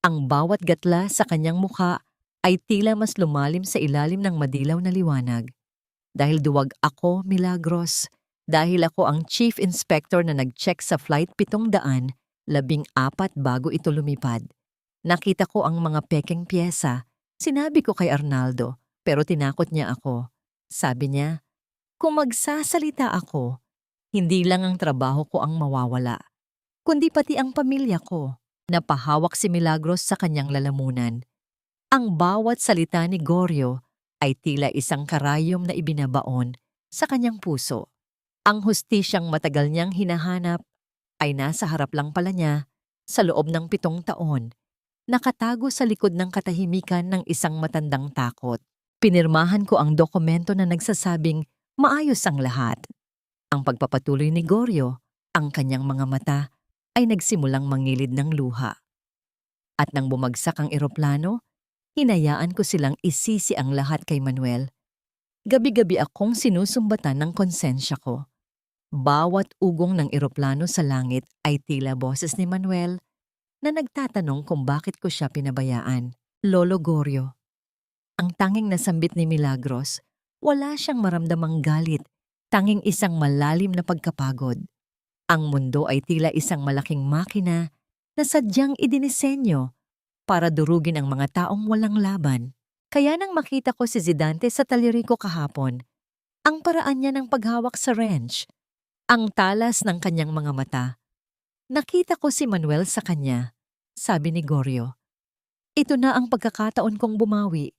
Ang bawat gatla sa kanyang mukha ay tila mas lumalim sa ilalim ng madilaw na liwanag. Dahil duwag ako, Milagros. Dahil ako ang chief inspector na nag-check sa flight 714 bago ito lumipad. Nakita ko ang mga pekeng pyesa. Sinabi ko kay Arnaldo, pero tinakot niya ako. Sabi niya, kung magsasalita ako, hindi lang ang trabaho ko ang mawawala, kundi pati ang pamilya ko. Napahawak si Milagros sa kanyang lalamunan. Ang bawat salita ni Goryo ay tila isang karayom na ibinabaon sa kanyang puso. Ang hustisyang matagal niyang hinahanap ay nasa harap lang pala niya sa loob ng 7 taon, nakatago sa likod ng katahimikan ng isang matandang takot. Pinirmahan ko ang dokumento na nagsasabing maayos ang lahat. Ang pagpapatuloy ni Goryo, ang kanyang mga mata ay nagsimulang mangilid ng luha. At nang bumagsak ang eroplano, hinayaan ko silang isisi ang lahat kay Manuel. Gabi-gabi akong sinusumbatan ng konsensya ko. Bawat ugong ng eroplano sa langit ay tila boses ni Manuel na nagtatanong kung bakit ko siya pinabayaan. Lolo Goryo. Ang tanging nasambit ni Milagros, wala siyang maramdamang galit, tanging isang malalim na pagkapagod. Ang mundo ay tila isang malaking makina na sadyang idinisenyo para durugin ang mga taong walang laban. Kaya nang makita ko si Zidante sa taliriko kahapon, ang paraan niya ng paghawak sa wrench, ang talas ng kanyang mga mata. Nakita ko si Manuel sa kanya, sabi ni Goryo. Ito na ang pagkakataon kong bumawi.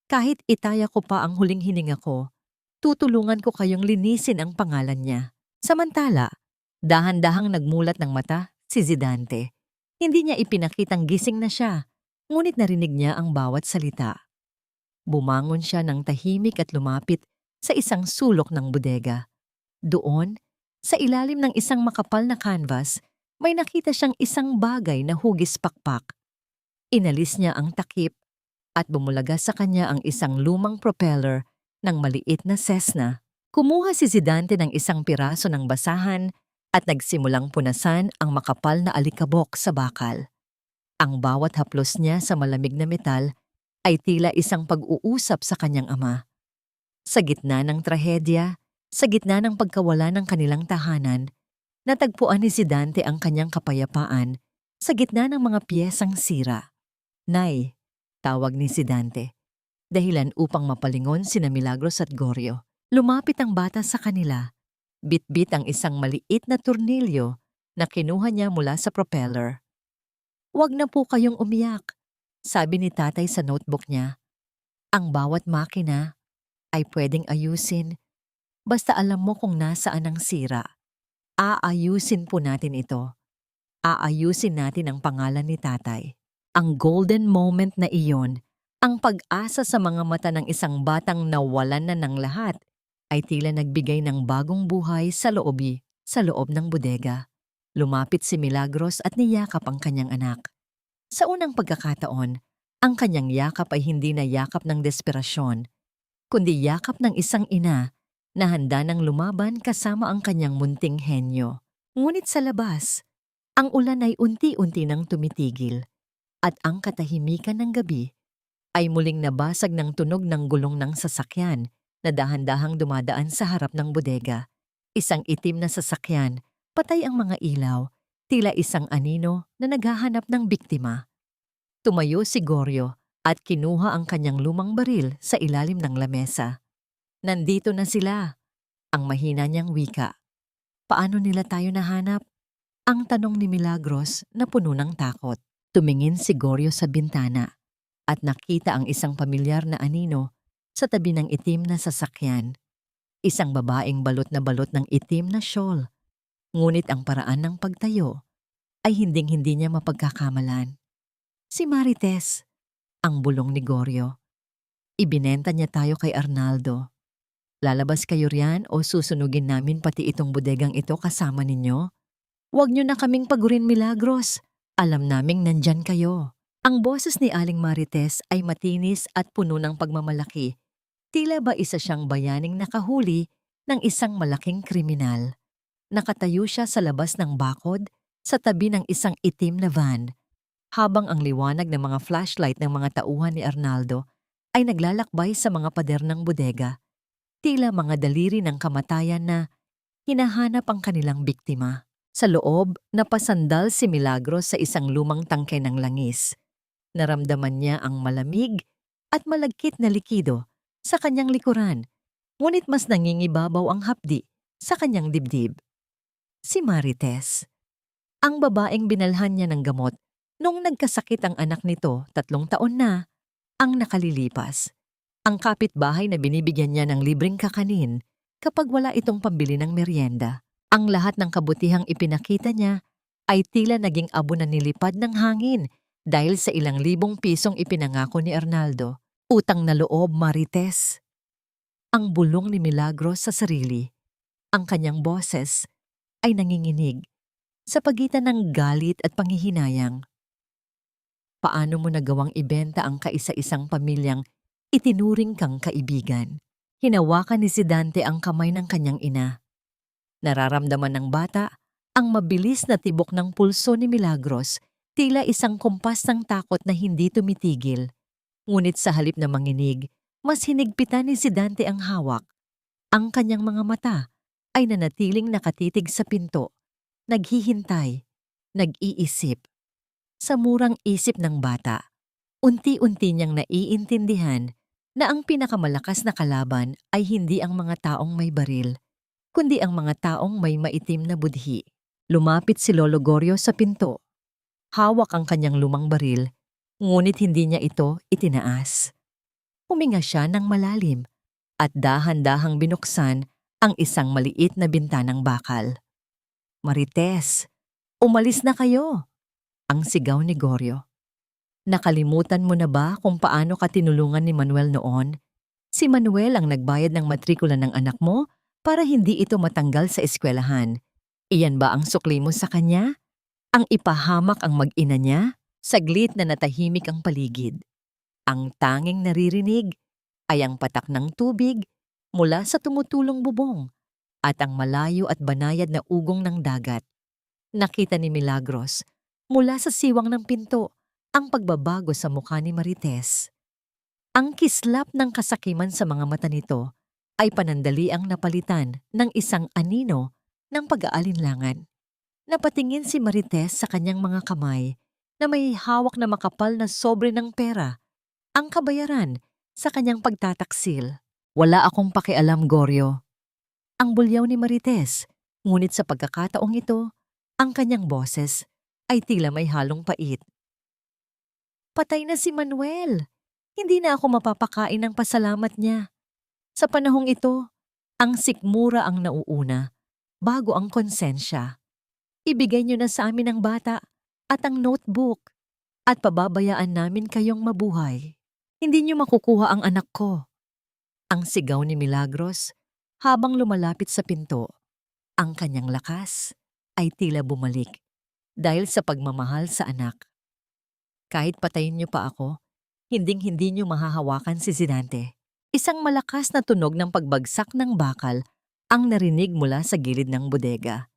Kahit itaya ko pa ang huling hininga ko, tutulungan ko kayong linisin ang pangalan niya. Samantala, dahan-dahang nagmulat ng mata si Zidante. Hindi niya ipinakitang gising na siya, ngunit narinig niya ang bawat salita. Bumangon siya ng tahimik at lumapit sa isang sulok ng bodega. Doon, sa ilalim ng isang makapal na canvas, may nakita siyang isang bagay na hugis pakpak. Inalis niya ang takip at bumulaga sa kanya ang isang lumang propeller ng maliit na Cessna. Kumuha si Zidante ng isang piraso ng basahan at nagsimulang punasan ang makapal na alikabok sa bakal. Ang bawat haplos niya sa malamig na metal ay tila isang pag-uusap sa kanyang ama. Sa gitna ng trahedya, sa gitna ng pagkawala ng kanilang tahanan, natagpuan ni Zidante ang kanyang kapayapaan sa gitna ng mga piyesang sira. Nay, tawag ni Zidante, dahilan upang mapalingon sina Milagros at Goryo. Lumapit ang bata sa kanila. Bitbit ang isang maliit na tornilyo na kinuha niya mula sa propeller. "Huwag na po kayong umiyak," sabi ni tatay sa notebook niya. "Ang bawat makina ay pwedeng ayusin basta alam mo kung nasaan ang sira. Aayusin po natin ito. Aayusin natin ang pangalan ni tatay." Ang golden moment na iyon, ang pag-asa sa mga mata ng isang batang nawalan na ng lahat, ay tila nagbigay ng bagong buhay sa loob ng bodega. Lumapit si Milagros at niyakap ang kanyang anak. Sa unang pagkakataon, ang kanyang yakap ay hindi na yakap ng desperasyon, kundi yakap ng isang ina na handa nang lumaban kasama ang kanyang munting henyo. Ngunit sa labas, ang ulan ay unti-unti nang tumitigil at ang katahimikan ng gabi ay muling nabasag ng tunog ng gulong ng sasakyan na dahan-dahang dumadaan sa harap ng bodega. Isang itim na sasakyan, patay ang mga ilaw, tila isang anino na naghahanap ng biktima. Tumayo si Goryo at kinuha ang kanyang lumang baril sa ilalim ng lamesa. "Nandito na sila," ang mahina niyang wika. "Paano nila tayo nahanap?" Ang tanong ni Milagros na puno ng takot. Tumingin si Goryo sa bintana at nakita ang isang pamilyar na anino sa tabi ng itim na sasakyan. Isang babaeng balot ng itim na shawl. Ngunit ang paraan ng pagtayo ay hinding-hindi niya mapagkakamalan. "Si Marites," ang bulong ni Goryo. "Ibinenta niya tayo kay Arnaldo. Lalabas kayo riyan o susunugin namin pati itong bodegang ito kasama ninyo? Huwag niyo na kaming pagurin, Milagros. Alam naming nandyan kayo." Ang boses ni Aling Marites ay matinis at puno ng pagmamalaki. Tila ba isa siyang bayaning nakahuli ng isang malaking kriminal. Nakatayo siya sa labas ng bakod sa tabi ng isang itim na van, habang ang liwanag ng mga flashlight ng mga tauhan ni Arnaldo ay naglalakbay sa mga pader ng bodega. Tila mga daliri ng kamatayan na hinahanap ang kanilang biktima. Sa loob, napasandal si Milagros sa isang lumang tangke ng langis. Naramdaman niya ang malamig at malagkit na likido sa kanyang likuran, ngunit mas nangingibabaw ang hapdi sa kanyang dibdib. Si Marites, ang babaeng binalhan niya ng gamot nung nagkasakit ang anak nito 3 taon na ang nakalilipas. Ang kapitbahay na binibigyan niya ng libreng kakanin kapag wala itong pambili ng merienda. Ang lahat ng kabutihang ipinakita niya ay tila naging abo na nilipad ng hangin dahil sa ilang libong pisong ipinangako ni Arnaldo. "Utang na loob, Marites." Ang bulong ni Milagros sa sarili. Ang kanyang boses ay nanginginig sa pagitan ng galit at panghihinayang. Paano mo nagawang ibenta ang kaisa-isang pamilyang itinuring kang kaibigan? Hinawakan ni si Dante ang kamay ng kanyang ina. Nararamdaman ng bata ang mabilis na tibok ng pulso ni Milagros, tila isang kumpas ng takot na hindi tumitigil. Ngunit sa halip na manginig, mas hinigpitan ni si Dante ang hawak. Ang kanyang mga mata ay nanatiling nakatitig sa pinto, naghihintay, nag-iisip. Sa murang isip ng bata, unti-unti niyang naiintindihan na ang pinakamalakas na kalaban ay hindi ang mga taong may baril, kundi ang mga taong may maitim na budhi. Lumapit si Lolo Goryo sa pinto. Hawak ang kanyang lumang baril, ngunit hindi niya ito itinaas. Huminga siya ng malalim at dahan-dahang binuksan ang isang maliit na bintanang bakal. "Marites, umalis na kayo!" ang sigaw ni Goryo. "Nakalimutan mo na ba kung paano ka tinulungan ni Manuel noon? Si Manuel ang nagbayad ng matrikula ng anak mo para hindi ito matanggal sa eskwelahan. Iyan ba ang sukli mo sa kanya? Ang ipahamak ang mag-ina niya?" Saglit na natahimik ang paligid. Ang tanging naririnig ay ang patak ng tubig mula sa tumutulong bubong at ang malayo at banayad na ugong ng dagat. Nakita ni Milagros mula sa siwang ng pinto ang pagbabago sa mukha ni Marites. Ang kislap ng kasakiman sa mga mata nito ay panandaliang napalitan ng isang anino ng pag-aalinlangan. Napatingin si Marites sa kanyang mga kamay na may hawak na makapal na sobre ng pera, ang kabayaran sa kanyang pagtataksil. "Wala akong pakialam, Goryo." Ang bulyaw ni Marites, ngunit sa pagkakataong ito, Ang kanyang boses ay tila may halong pait. Patay na si Manuel. Hindi na ako mapapakain ng pasalamat niya. Sa panahong ito, ang sikmura ang nauuna bago ang konsensya. Ibigay niyo na sa amin ang bata at ang notebook at pababayaan namin kayong mabuhay. Hindi niyo makukuha ang anak ko. Ang sigaw ni Milagros habang lumalapit sa pinto. Ang kanyang lakas ay tila bumalik dahil sa pagmamahal sa anak. Kahit patayin niyo pa ako, hinding-hindi niyo mahahawakan si Zidante. Isang malakas na tunog ng pagbagsak ng bakal ang narinig mula sa gilid ng bodega.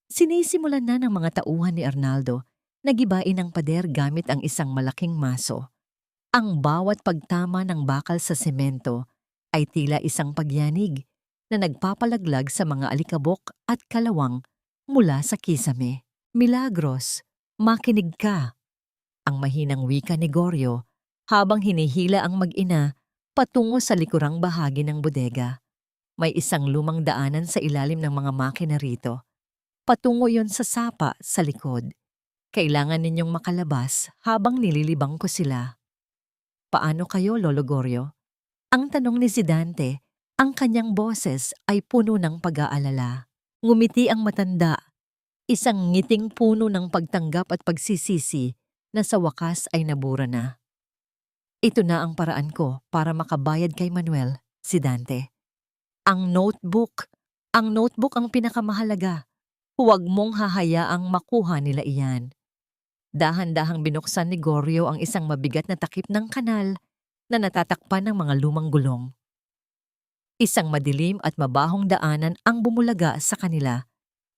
Sinisimulan na ng mga tauhan ni Arnaldo na gibain ang pader gamit ang isang malaking maso. Ang bawat pagtama ng bakal sa semento ay tila isang pagyanig na nagpapalaglag sa mga alikabok at kalawang mula sa kisame. Milagros, makinig ka. Ang mahinang wika ni Goryo habang hinihila ang mag-ina patungo sa likurang bahagi ng bodega. May isang lumang daanan sa ilalim ng mga makina rito. Patungo yon sa sapa sa likod. Kailangan ninyong makalabas habang nililibang ko sila. Paano kayo, Lolo Goryo? Ang tanong ni Zidante, ang kanyang boses ay puno ng pag-aalala. Ngumiti ang matanda, isang ngiting puno ng pagtanggap at pagsisisi na sa wakas ay nabura na. Ito na ang paraan ko para makabayad kay Manuel, Zidante. Ang notebook ang pinakamahalaga. Huwag mong hahayaang makuha nila iyan. Dahan-dahang binuksan ni Goryo ang isang mabigat na takip ng kanal na natatakpan ng mga lumang gulong. Isang madilim at mabahong daanan ang bumulaga sa kanila.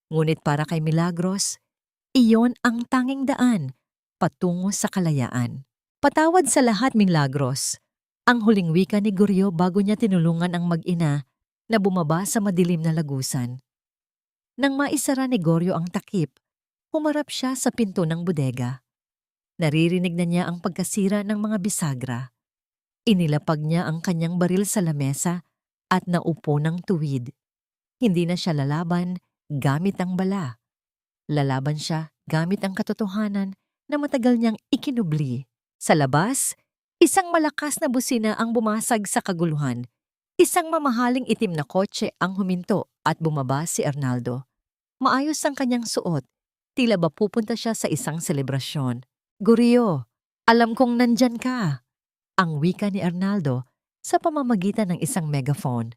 Ngunit para kay Milagros, iyon ang tanging daan patungo sa kalayaan. Patawad sa lahat, Milagros. Ang huling wika ni Goryo bago niya tinulungan ang mag-ina na bumaba sa madilim na lagusan. Nang maisara ni Goryo ang takip, humarap siya sa pinto ng bodega. Naririnig na niya ang pagkasira ng mga bisagra. Inilapag niya ang kanyang baril sa lamesa at naupo ng tuwid. Hindi na siya lalaban gamit ang bala. Lalaban siya gamit ang katotohanan na matagal niyang ikinubli. Sa labas, isang malakas na busina ang bumasag sa kaguluhan. Isang mamahaling itim na kotse ang huminto at bumaba si Arnaldo. Maayos ang kanyang suot. Tila ba pupunta siya sa isang selebrasyon. Goryo, alam kong nandyan ka. Ang wika ni Arnaldo sa pamamagitan ng isang megaphone.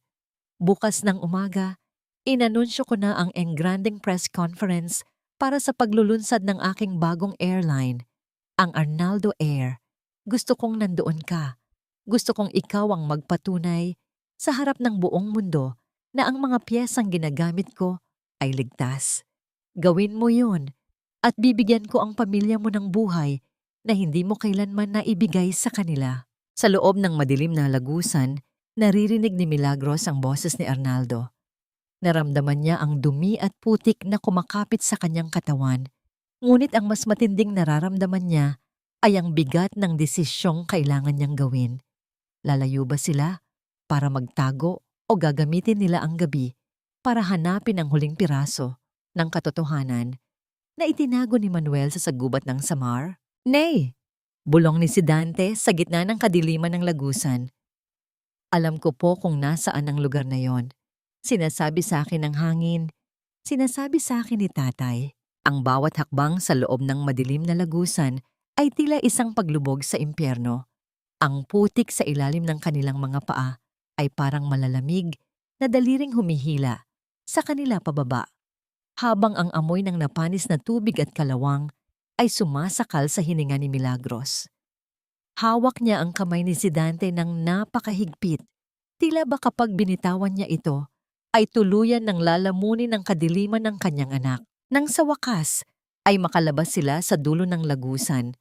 Bukas ng umaga, inanunsyo ko na ang engranding press conference para sa paglulunsad ng aking bagong airline, ang Arnaldo Air. Gusto kong nandoon ka. Gusto kong ikaw ang magpatunay sa harap ng buong mundo na ang mga piyesang ginagamit ko ay ligtas. Gawin mo yun at bibigyan ko ang pamilya mo ng buhay na hindi mo kailanman naibigay sa kanila. Sa loob ng madilim na lagusan, naririnig ni Milagros ang boses ni Arnaldo. Naramdaman niya ang dumi at putik na kumakapit sa kanyang katawan. Ngunit ang mas matinding nararamdaman niya ay ang bigat ng desisyong kailangan niyang gawin. Lalayo ba sila para magtago o gagamitin nila ang gabi para hanapin ang huling piraso ng katotohanan na itinago ni Manuel sa sagubat ng Samar? Nay! Bulong ni Zidante sa gitna ng kadiliman ng lagusan. Alam ko po kung nasaan ang lugar na yon. Sinasabi sa akin ng hangin. Sinasabi sa akin ni tatay. Ang bawat hakbang sa loob ng madilim na lagusan ay tila isang paglubog sa impyerno. Ang putik sa ilalim ng kanilang mga paa ay parang malalamig na daliring humihila sa kanila pababa. Habang ang amoy ng napanis na tubig at kalawang ay sumasakal sa hininga ni Milagros. Hawak niya ang kamay ni Zidante ng napakahigpit. Tila ba kapag binitawan niya ito, ay tuluyan ng lalamunin ng kadiliman ng kanyang anak. Nang sa wakas, ay makalabas sila sa dulo ng lagusan.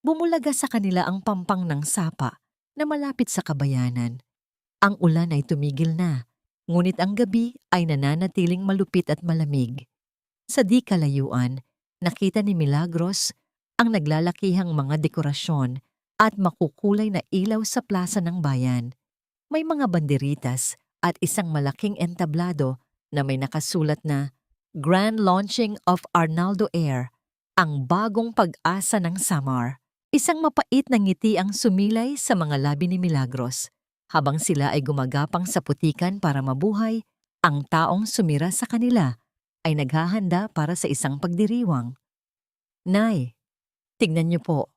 Bumulaga sa kanila ang pampang ng sapa na malapit sa kabayanan. Ang ulan ay tumigil na, ngunit ang gabi ay nananatiling malupit at malamig. Sa di kalayuan, nakita ni Milagros ang naglalakihang mga dekorasyon at makukulay na ilaw sa plaza ng bayan. May mga banderitas at isang malaking entablado na may nakasulat na Grand launching of Arnaldo Air, ang bagong pag-asa ng Samar. Isang mapait na ngiti ang sumilay sa mga labi ni Milagros. Habang sila ay gumagapang sa putikan para mabuhay, ang taong sumira sa kanila ay naghahanda para sa isang pagdiriwang. Nay, tignan niyo po.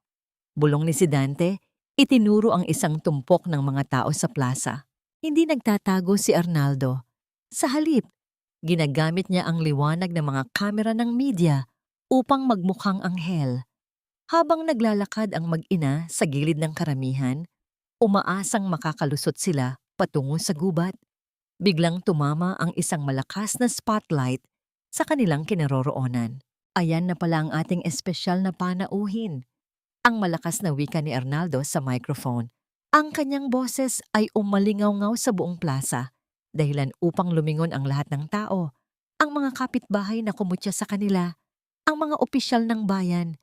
Bulong ni si Dante, itinuro ang isang tumpok ng mga tao sa plaza. Hindi nagtatago si Arnaldo. Sa halip, ginagamit niya ang liwanag ng mga kamera ng media upang magmukhang anghel. Habang naglalakad ang mag-ina sa gilid ng karamihan, umaasang makakalusot sila patungo sa gubat. Biglang tumama ang isang malakas na spotlight sa kanilang kinaroroonan. Ayan na pala ang ating espesyal na panauhin. Ang malakas na wika ni Arnaldo sa microphone. Ang kanyang boses ay umalingaw-ngaw sa buong plaza, dahilan upang lumingon ang lahat ng tao, ang mga kapitbahay na kumutya sa kanila, ang mga opisyal ng bayan,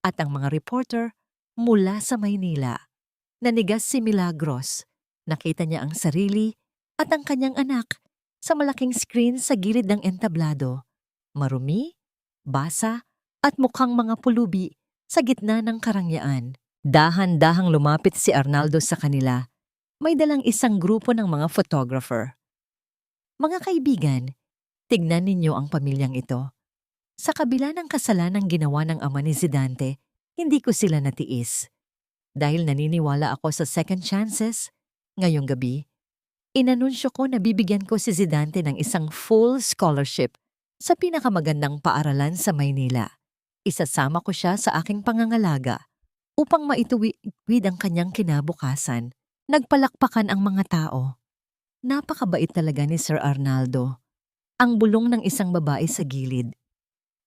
at ang mga reporter mula sa Maynila. Nanigas si Milagros. Nakita niya ang sarili at ang kanyang anak sa malaking screen sa gilid ng entablado. Marumi, basa, at mukhang mga pulubi sa gitna ng karangyaan. Dahan-dahang lumapit si Arnaldo sa kanila. May dalang isang grupo ng mga photographer. Mga kaibigan, tignan ninyo ang pamilyang ito. Sa kabila ng kasalanang ginawa ng ama ni Zidante, hindi ko sila natiis. Dahil naniniwala ako sa second chances, ngayong gabi, inanunsyo ko na bibigyan ko si Zidante ng isang full scholarship sa pinakamagandang paaralan sa Maynila. Isasama ko siya sa aking pangangalaga upang maituwid ang kanyang kinabukasan. Nagpalakpakan ang mga tao. Napakabait talaga ni Sir Arnaldo. Ang bulong ng isang babae sa gilid.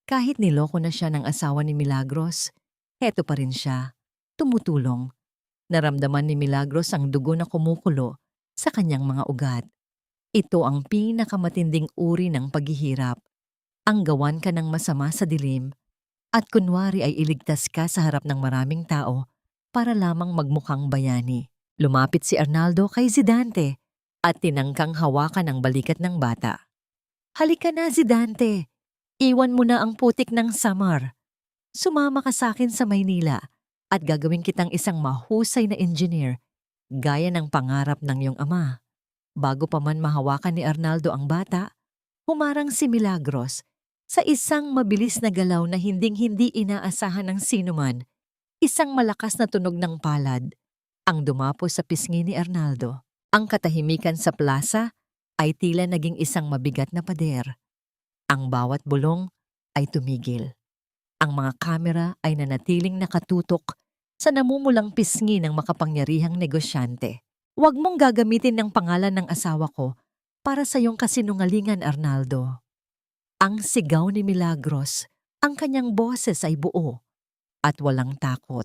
Kahit niloko na siya ng asawa ni Milagros, heto pa rin siya, tumutulong. Naramdaman ni Milagros ang dugo na kumukulo sa kanyang mga ugat. Ito ang pinakamatinding uri ng paghihirap. Ang gawan ka ng masama sa dilim at kunwari ay iligtas ka sa harap ng maraming tao para lamang magmukhang bayani. Lumapit si Arnaldo kay Zidante at tinangkang hawakan ang balikat ng bata. Halika na, Zidante! Iwan mo na ang putik ng Samar. Sumama ka sa akin sa Maynila at gagawin kitang isang mahusay na engineer gaya ng pangarap ng iyong ama. Bago pa man mahawakan ni Arnaldo ang bata, humarang si Milagros sa isang mabilis na galaw na hinding-hindi inaasahan ng sinuman. Isang malakas na tunog ng palad ang dumapo sa pisngi ni Arnaldo. Ang katahimikan sa plaza ay tila naging isang mabigat na pader. Ang bawat bulong ay tumigil. Ang mga kamera ay nanatiling nakatutok sa namumulang pisngi ng makapangyarihang negosyante. Huwag mong gagamitin ng pangalan ng asawa ko para sa iyong kasinungalingan, Arnaldo. Ang sigaw ni Milagros, ang kanyang boses ay buo at walang takot.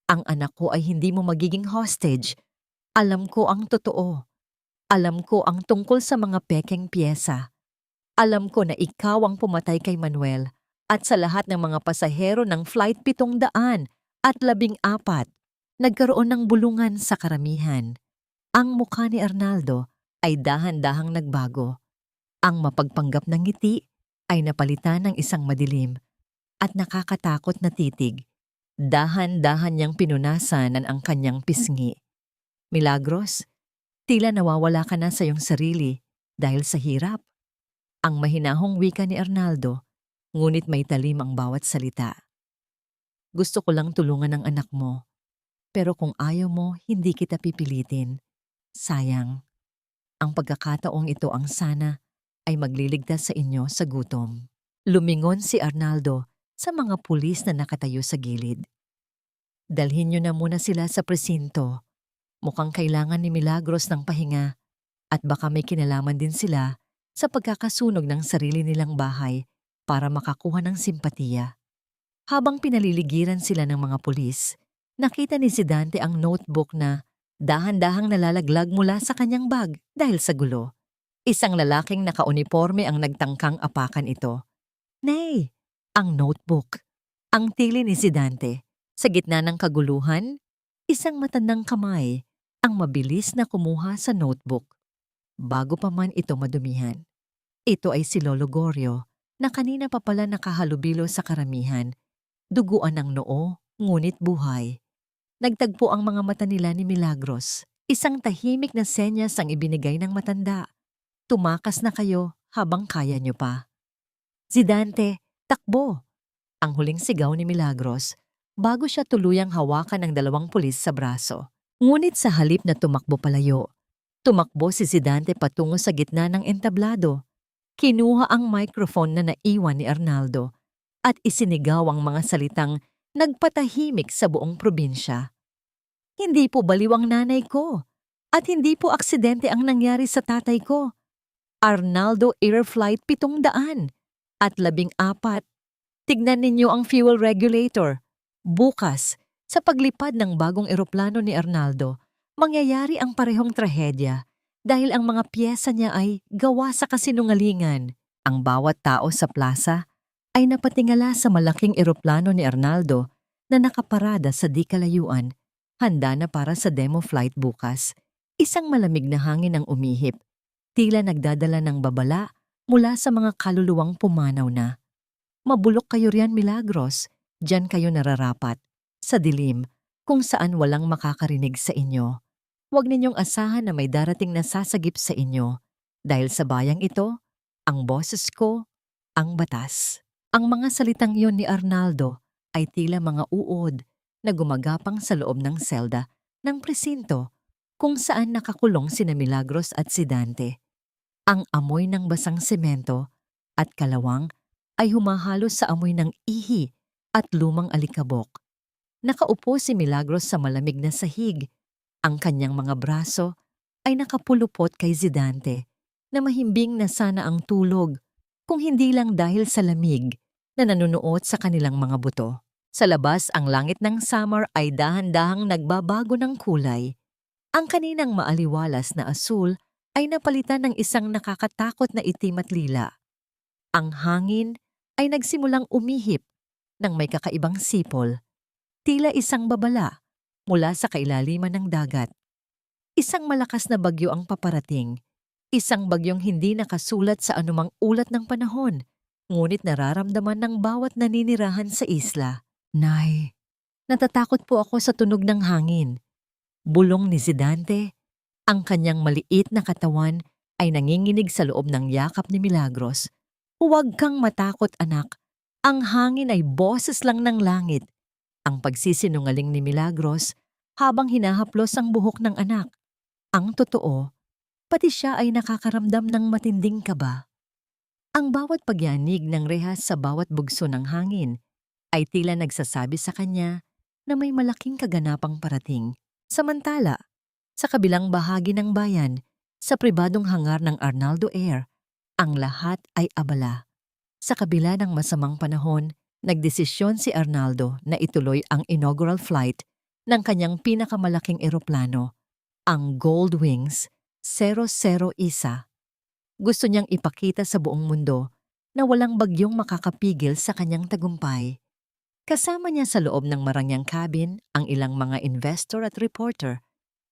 Ang anak ko ay hindi mo magiging hostage. Alam ko ang totoo. Alam ko ang tungkol sa mga pekeng piyesa. Alam ko na ikaw ang pumatay kay Manuel at sa lahat ng mga pasahero ng flight 714. Nagkaroon ng bulungan sa karamihan. Ang mukha ni Arnaldo ay dahan-dahang nagbago. Ang mapagpanggap na ngiti ay napalitan ng isang madilim at nakakatakot na titig. Dahan-dahan niyang pinunasan ang kanyang pisngi. Milagros, tila nawawala ka na sa iyong sarili dahil sa hirap. Ang mahinahong wika ni Arnaldo, ngunit may talim ang bawat salita. Gusto ko lang tulungan ang anak mo, pero kung ayaw mo, hindi kita pipilitin. Sayang. Ang pagkakataong ito ang sana ay magliligtas sa inyo sa gutom. Lumingon si Arnaldo sa mga pulis na nakatayo sa gilid. Dalhin niyo na muna sila sa presinto. Mukhang kailangan ni Milagros ng pahinga at baka may kinalaman din sila sa pagkakasunog ng sarili nilang bahay para makakuha ng simpatiya. Habang pinaliligiran sila ng mga pulis, nakita ni Zidante ang notebook na dahan-dahang nalalaglag mula sa kanyang bag dahil sa gulo. Isang lalaking nakauniforme ang nagtangkang apakan ito. Nay, ang notebook. Ang tili ni Zidante. Sa gitna ng kaguluhan, isang matandang kamay ang mabilis na kumuha sa notebook. Bago pa man ito madumihan. Ito ay si Lolo Gorio, na kanina pa pala nakahalubilo sa karamihan. Duguan ng noo, ngunit buhay. Nagtagpo ang mga mata nila ni Milagros. Isang tahimik na senyas ang ibinigay ng matanda. Tumakas na kayo habang kaya nyo pa. Zidante, takbo! Ang huling sigaw ni Milagros bago siya tuluyang hawakan ng 2 pulis sa braso. Ngunit sa halip na tumakbo palayo, tumakbo si Zidante patungo sa gitna ng entablado. Kinuha ang microphone na naiwan ni Arnaldo at isinigaw ang mga salitang nagpatahimik sa buong probinsya. Hindi po baliw ang nanay ko at hindi po aksidente ang nangyari sa tatay ko. Arnaldo Air Flight 700 at 14. Tignan ninyo ang fuel regulator. Bukas, sa paglipad ng bagong eroplano ni Arnaldo, mangyayari ang parehong trahedya dahil ang mga piyesa niya ay gawa sa kasinungalingan. Ang bawat tao sa plaza ay napatingala sa malaking eroplano ni Arnaldo na nakaparada sa di kalayuan, handa na para sa demo flight bukas. Isang malamig na hangin ang umihip, tila nagdadala ng babala mula sa mga kaluluwang pumanaw na. Mabulok kayo riyan, Milagros. Diyan kayo nararapat. Sa dilim, kung saan walang makakarinig sa inyo. Huwag ninyong asahan na may darating na sasagip sa inyo. Dahil sa bayang ito, ang boses ko, ang batas. Ang mga salitang iyon ni Arnaldo ay tila mga uod na gumagapang sa loob ng selda ng presinto kung saan nakakulong sina Milagros at si Dante. Ang amoy ng basang semento at kalawang ay humahalos sa amoy ng ihi at lumang alikabok. Nakaupo si Milagros sa malamig na sahig. Ang kanyang mga braso ay nakapulupot kay Zidante na mahimbing na sana ang tulog kung hindi lang dahil sa lamig na nanunuot sa kanilang mga buto. Sa labas, ang langit ng summer ay dahan-dahang nagbabago ng kulay. Ang kaninang maaliwalas na asul ay napalitan ng isang nakakatakot na itim at lila. Ang hangin ay nagsimulang umihip ng may kakaibang sipol, tila isang babala mula sa kailaliman ng dagat. Isang malakas na bagyo ang paparating, isang bagyong hindi nakasulat sa anumang ulat ng panahon, ngunit nararamdaman ng bawat naninirahan sa isla. Nay, natatakot po ako sa tunog ng hangin. Bulong ni Zidante, ang kanyang maliit na katawan ay nanginginig sa loob ng yakap ni Milagros. Huwag kang matakot, anak. Ang hangin ay boses lang ng langit. Ang pagsisinungaling ni Milagros habang hinahaplos ang buhok ng anak. Ang totoo, pati siya ay nakakaramdam ng matinding kaba. Ang bawat pagyanig ng rehas sa bawat bugso ng hangin ay tila nagsasabi sa kanya na may malaking kaganapang parating. Samantala, sa kabilang bahagi ng bayan, sa pribadong hangar ng Arnaldo Air, ang lahat ay abala. Sa kabila ng masamang panahon, nagdesisyon si Arnaldo na ituloy ang inaugural flight ng kanyang pinakamalaking eroplano, ang Goldwings 001. Gusto niyang ipakita sa buong mundo na walang bagyong makakapigil sa kanyang tagumpay. Kasama niya sa loob ng marangyang cabin ang ilang mga investor at reporter.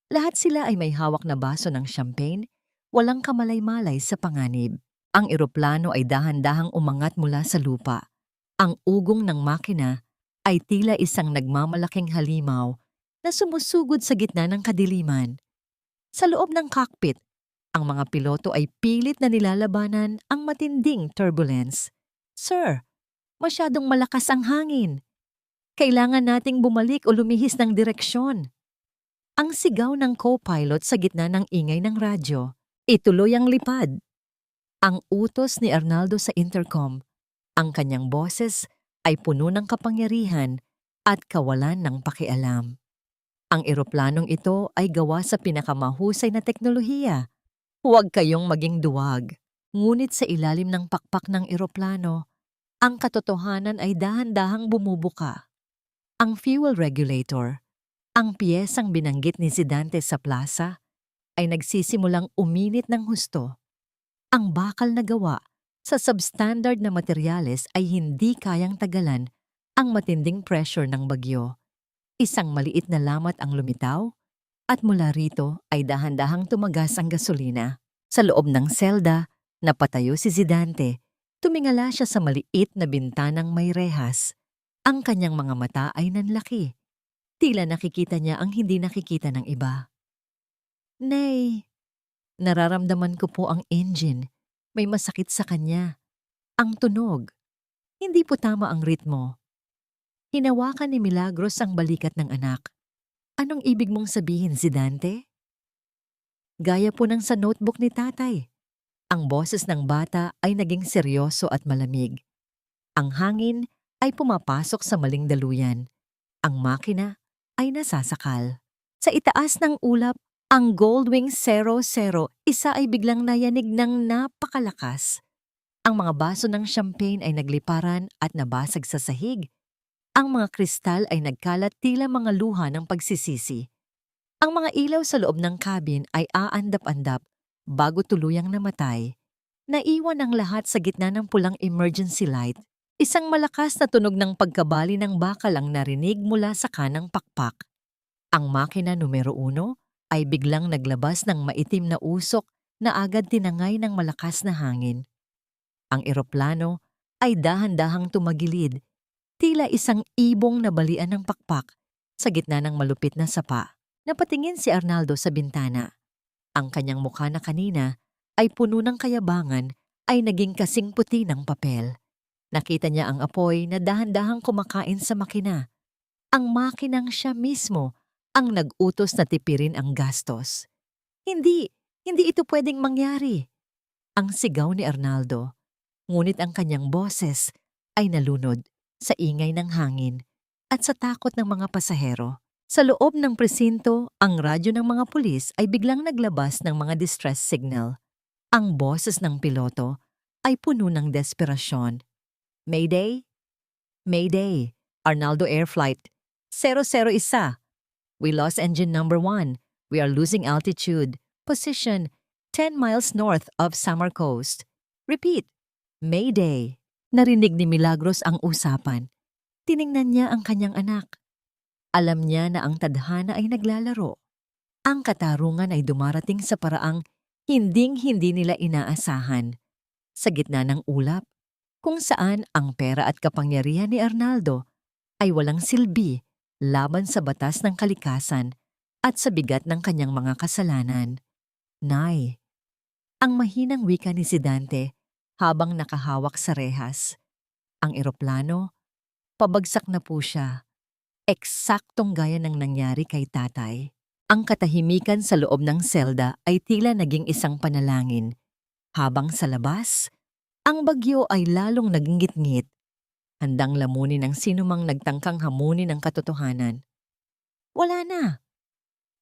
Lahat sila ay may hawak na baso ng champagne, walang kamalay-malay sa panganib. Ang eroplano ay dahan-dahang umangat mula sa lupa. Ang ugong ng makina ay tila isang nagmamalaking halimaw na sumusugod sa gitna ng kadiliman. Sa loob ng cockpit, ang mga piloto ay pilit na nilalabanan ang matinding turbulence. Sir, masyadong malakas ang hangin. Kailangan nating bumalik o lumihis ng direksyon. Ang sigaw ng co-pilot sa gitna ng ingay ng radyo. Ituloy ang lipad. Ang utos ni Arnaldo sa intercom. Ang kanyang boses ay puno ng kapangyarihan at kawalan ng pakialam. Ang eroplanong ito ay gawa sa pinakamahusay na teknolohiya. Huwag kayong maging duwag. Ngunit sa ilalim ng pakpak ng eroplano, ang katotohanan ay dahan-dahang bumubuka. Ang fuel regulator, ang piyesang binanggit ni Zidante sa plaza, ay nagsisimulang uminit ng husto. Ang bakal na gawa sa substandard na materyales ay hindi kayang tagalan ang matinding pressure ng bagyo. Isang maliit na lamat ang lumitaw at mula rito ay dahan-dahang tumagas ang gasolina. Sa loob ng selda, napatayo si Zidante, Tumingala siya sa maliit na bintanang may rehas. Ang kanyang mga mata ay nanlaki. Tila nakikita niya ang hindi nakikita ng iba. Nay, nararamdaman ko po ang engine. May masakit sa kanya. Ang tunog. Hindi po tama ang ritmo. Hinawakan ni Milagros ang balikat ng anak. Anong ibig mong sabihin, Zidante? Gaya po ng sa notebook ni tatay. Ang boses ng bata ay naging seryoso at malamig. Ang hangin ay pumapasok sa maling daluyan. Ang makina ay nasasakal. Sa itaas ng ulap, ang Goldwing 00, isa ay biglang nayanig ng napakalakas. Ang mga baso ng champagne ay nagliparan at nabasag sa sahig. Ang mga kristal ay nagkalat tila mga luha ng pagsisisi. Ang mga ilaw sa loob ng cabin ay aandap-andap bago tuluyang namatay. Naiwan ang lahat sa gitna ng pulang emergency light. Isang malakas na tunog ng pagkabali ng bakal ang narinig mula sa kanang pakpak. Ang makina numero 1 ay biglang naglabas ng maitim na usok na agad tinangay ng malakas na hangin. Ang eroplano ay dahan-dahang tumagilid, tila isang ibong nabalian ng pakpak sa gitna ng malupit na sapa. Napatingin si Arnaldo sa bintana. Ang kanyang mukha na kanina ay puno ng kayabangan ay naging kasing puti ng papel. Nakita niya ang apoy na dahan-dahang kumakain sa makina. Ang makinang siya mismo ang nag-utos na tipirin ang gastos. Hindi ito pwedeng mangyari. Ang sigaw ni Arnaldo. Ngunit ang kanyang boses ay nalunod sa ingay ng hangin at sa takot ng mga pasahero. Sa loob ng presinto, ang radyo ng mga pulis ay biglang naglabas ng mga distress signal. Ang boses ng piloto ay puno ng desperasyon. Mayday? Mayday! Arnaldo Air Flight 001. We lost engine number 1. We are losing altitude. Position 10 miles north of Samar Coast. Repeat. Mayday! Narinig ni Milagros ang usapan. Tiningnan niya ang kanyang anak. Alam niya na ang tadhana ay naglalaro. Ang katarungan ay dumarating sa paraang hinding-hindi nila inaasahan. Sa gitna ng ulap, kung saan ang pera at kapangyarihan ni Arnaldo ay walang silbi laban sa batas ng kalikasan at sa bigat ng kanyang mga kasalanan. Nay, ang mahinang wika ni Zidante habang nakahawak sa rehas. Ang eroplano, pabagsak na po siya. Eksaktong gaya ng nangyari kay tatay. Ang katahimikan sa loob ng selda ay tila naging isang panalangin. Habang sa labas, ang bagyo ay lalong nagingit-ngit, handang lamunin ng sinumang nagtangkang hamunin ang katotohanan. Wala na.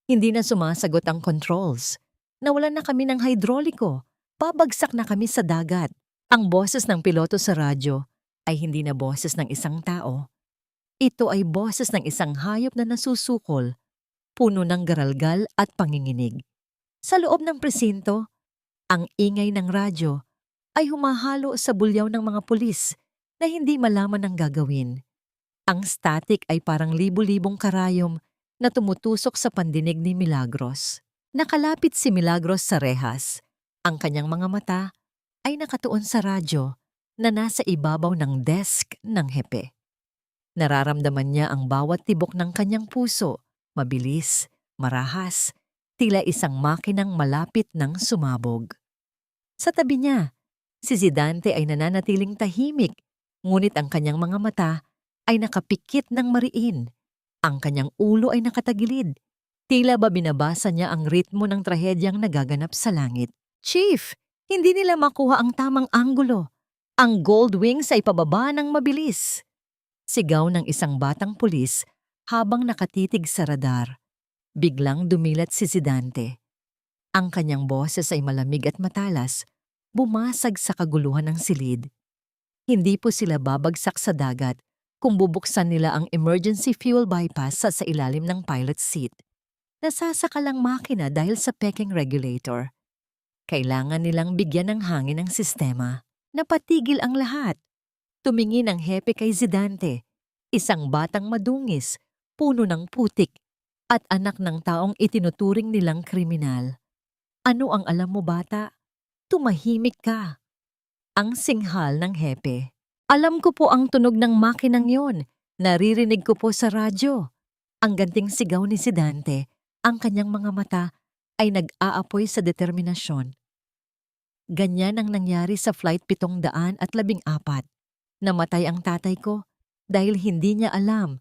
Hindi na sumasagot ang controls. Nawalan na kami ng hydrauliko. Pabagsak na kami sa dagat. Ang boses ng piloto sa radyo ay hindi na boses ng isang tao. Ito ay boses ng isang hayop na nasusukol, puno ng garalgal at panginginig. Sa loob ng presinto, ang ingay ng radyo ay humahalo sa bulyaw ng mga pulis na hindi malaman ang gagawin. Ang static ay parang libu-libong karayom na tumutusok sa pandinig ni Milagros. Nakalapit si Milagros sa rehas. Ang kanyang mga mata ay nakatuon sa radyo na nasa ibabaw ng desk ng hepe. Nararamdaman niya ang bawat tibok ng kanyang puso, mabilis, marahas, tila isang makinang malapit ng sumabog. Sa tabi niya, si Zidante ay nananatiling tahimik, ngunit ang kanyang mga mata ay nakapikit ng mariin. Ang kanyang ulo ay nakatagilid. Tila ba binabasa niya ang ritmo ng trahedyang nagaganap sa langit. Chief, hindi nila makuha ang tamang anggulo. Ang Goldwings ay pababa ng mabilis. Sigaw ng isang batang pulis habang nakatitig sa radar. Biglang dumilat si Zidante. Ang kanyang boses ay malamig at matalas, bumasag sa kaguluhan ng silid. Hindi po sila babagsak sa dagat kung bubuksan nila ang emergency fuel bypass sa ilalim ng pilot seat. Nasasakal ang makina dahil sa peking regulator. Kailangan nilang bigyan ng hangin ang sistema. Napatigil ang lahat. Tumingin ang hepe kay Zidante, isang batang madungis, puno ng putik, at anak ng taong itinuturing nilang kriminal. Ano ang alam mo, bata? Tumahimik ka. Ang singhal ng hepe. Alam ko po ang tunog ng makinang yon. Naririnig ko po sa radyo. Ang ganting sigaw ni si Dante, ang kanyang mga mata ay nag-aapoy sa determinasyon. Ganyan ang nangyari sa Flight 714. Namatay ang tatay ko dahil hindi niya alam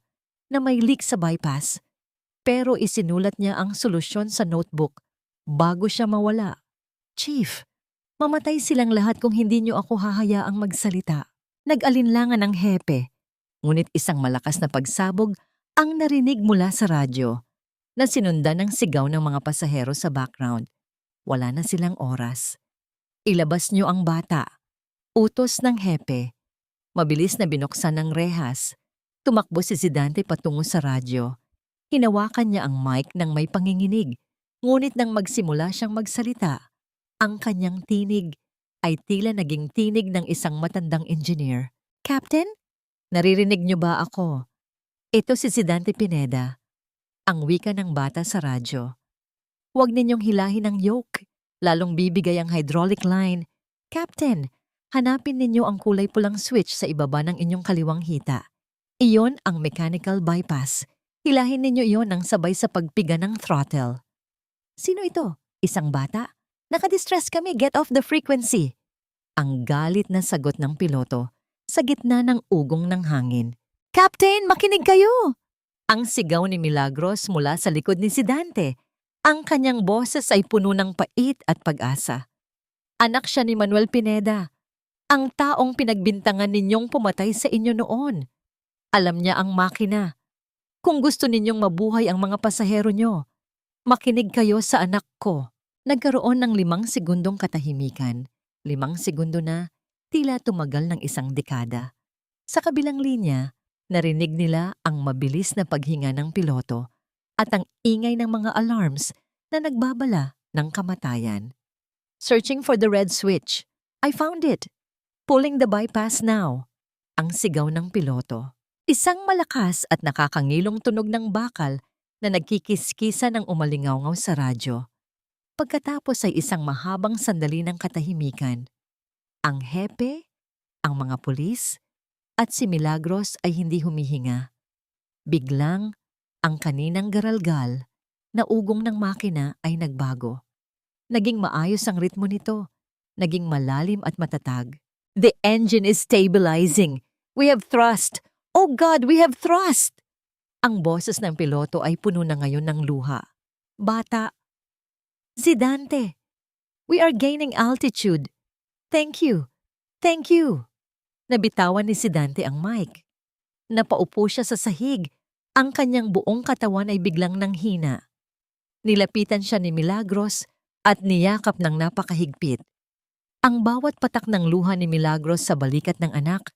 na may leak sa bypass. Pero isinulat niya ang solusyon sa notebook bago siya mawala. Chief, mamatay silang lahat kung hindi niyo ako hahayaang magsalita. Nag-alinlangan ang hepe, ngunit isang malakas na pagsabog ang narinig mula sa radyo na sinundan ng sigaw ng mga pasahero sa background. Wala na silang oras. Ilabas niyo ang bata. Utos ng hepe. Mabilis na binuksan ng rehas. Tumakbo si Zidante patungo sa radyo. Hinawakan niya ang mic ng may panginginig. Ngunit nang magsimula siyang magsalita, ang kanyang tinig ay tila naging tinig ng isang matandang engineer. Captain, naririnig niyo ba ako? Ito si Zidante Pineda, ang wika ng bata sa radyo. Huwag ninyong hilahin ang yoke, lalong bibigay ang hydraulic line. Captain, hanapin ninyo ang kulay pulang switch sa ibaba ng inyong kaliwang hita. Iyon ang mechanical bypass. Hilahin ninyo iyon ng sabay sa pagpiga ng throttle. Sino ito? Isang bata? Nakadistress kami, get off the frequency. Ang galit na sagot ng piloto sa gitna ng ugong ng hangin. Captain, makinig kayo! Ang sigaw ni Milagros mula sa likod ni si Dante. Ang kanyang boses ay puno ng pait at pag-asa. Anak siya ni Manuel Pineda, ang taong pinagbintangan ninyong pumatay sa inyo noon. Alam niya ang makina. Kung gusto ninyong mabuhay ang mga pasahero nyo, makinig kayo sa anak ko. Nagkaroon ng 5 segundong katahimikan. 5 segundo na, tila tumagal ng isang dekada. Sa kabilang linya, narinig nila ang mabilis na paghinga ng piloto at ang ingay ng mga alarms na nagbabala ng kamatayan. Searching for the red switch. I found it. Pulling the bypass now. Ang sigaw ng piloto. Isang malakas at nakakangilong tunog ng bakal na nagkikiskisa ng umalingaw sa radyo. Pagkatapos ay isang mahabang sandali ng katahimikan. Ang hepe, ang mga pulis, at si Milagros ay hindi humihinga. Biglang, ang kaninang garalgal na ugong ng makina ay nagbago. Naging maayos ang ritmo nito. Naging malalim at matatag. The engine is stabilizing. We have thrust. Oh God, we have thrust! Ang boses ng piloto ay puno na ngayon ng luha. Bata, Zidante, we are gaining altitude. Thank you. Thank you. Nabitawan ni Zidante ang mic. Napaupo siya sa sahig. Ang kanyang buong katawan ay biglang nanghina. Nilapitan siya ni Milagros at niyakap ng napakahigpit. Ang bawat patak ng luha ni Milagros sa balikat ng anak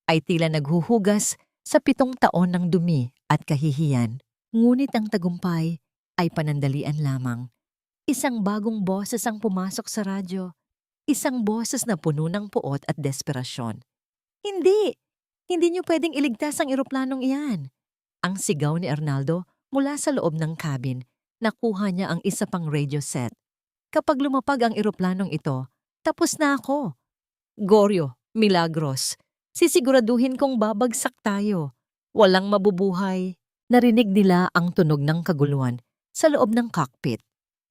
ay tila naghuhugas sa 7 taon ng dumi at kahihiyan. Ngunit ang tagumpay ay panandalian lamang. Isang bagong boses ang pumasok sa radyo. Isang boses na puno ng puot at desperasyon. Hindi! Hindi niyo pwedeng iligtas ang eroplanong iyan. Ang sigaw ni Arnaldo mula sa loob ng cabin. Nakuha niya ang isa pang radio set. Kapag lumapag ang eroplanong ito, tapos na ako. Goryo, Milagros, sisiguraduhin kong babagsak tayo. Walang mabubuhay. Narinig nila ang tunog ng kaguluhan sa loob ng cockpit.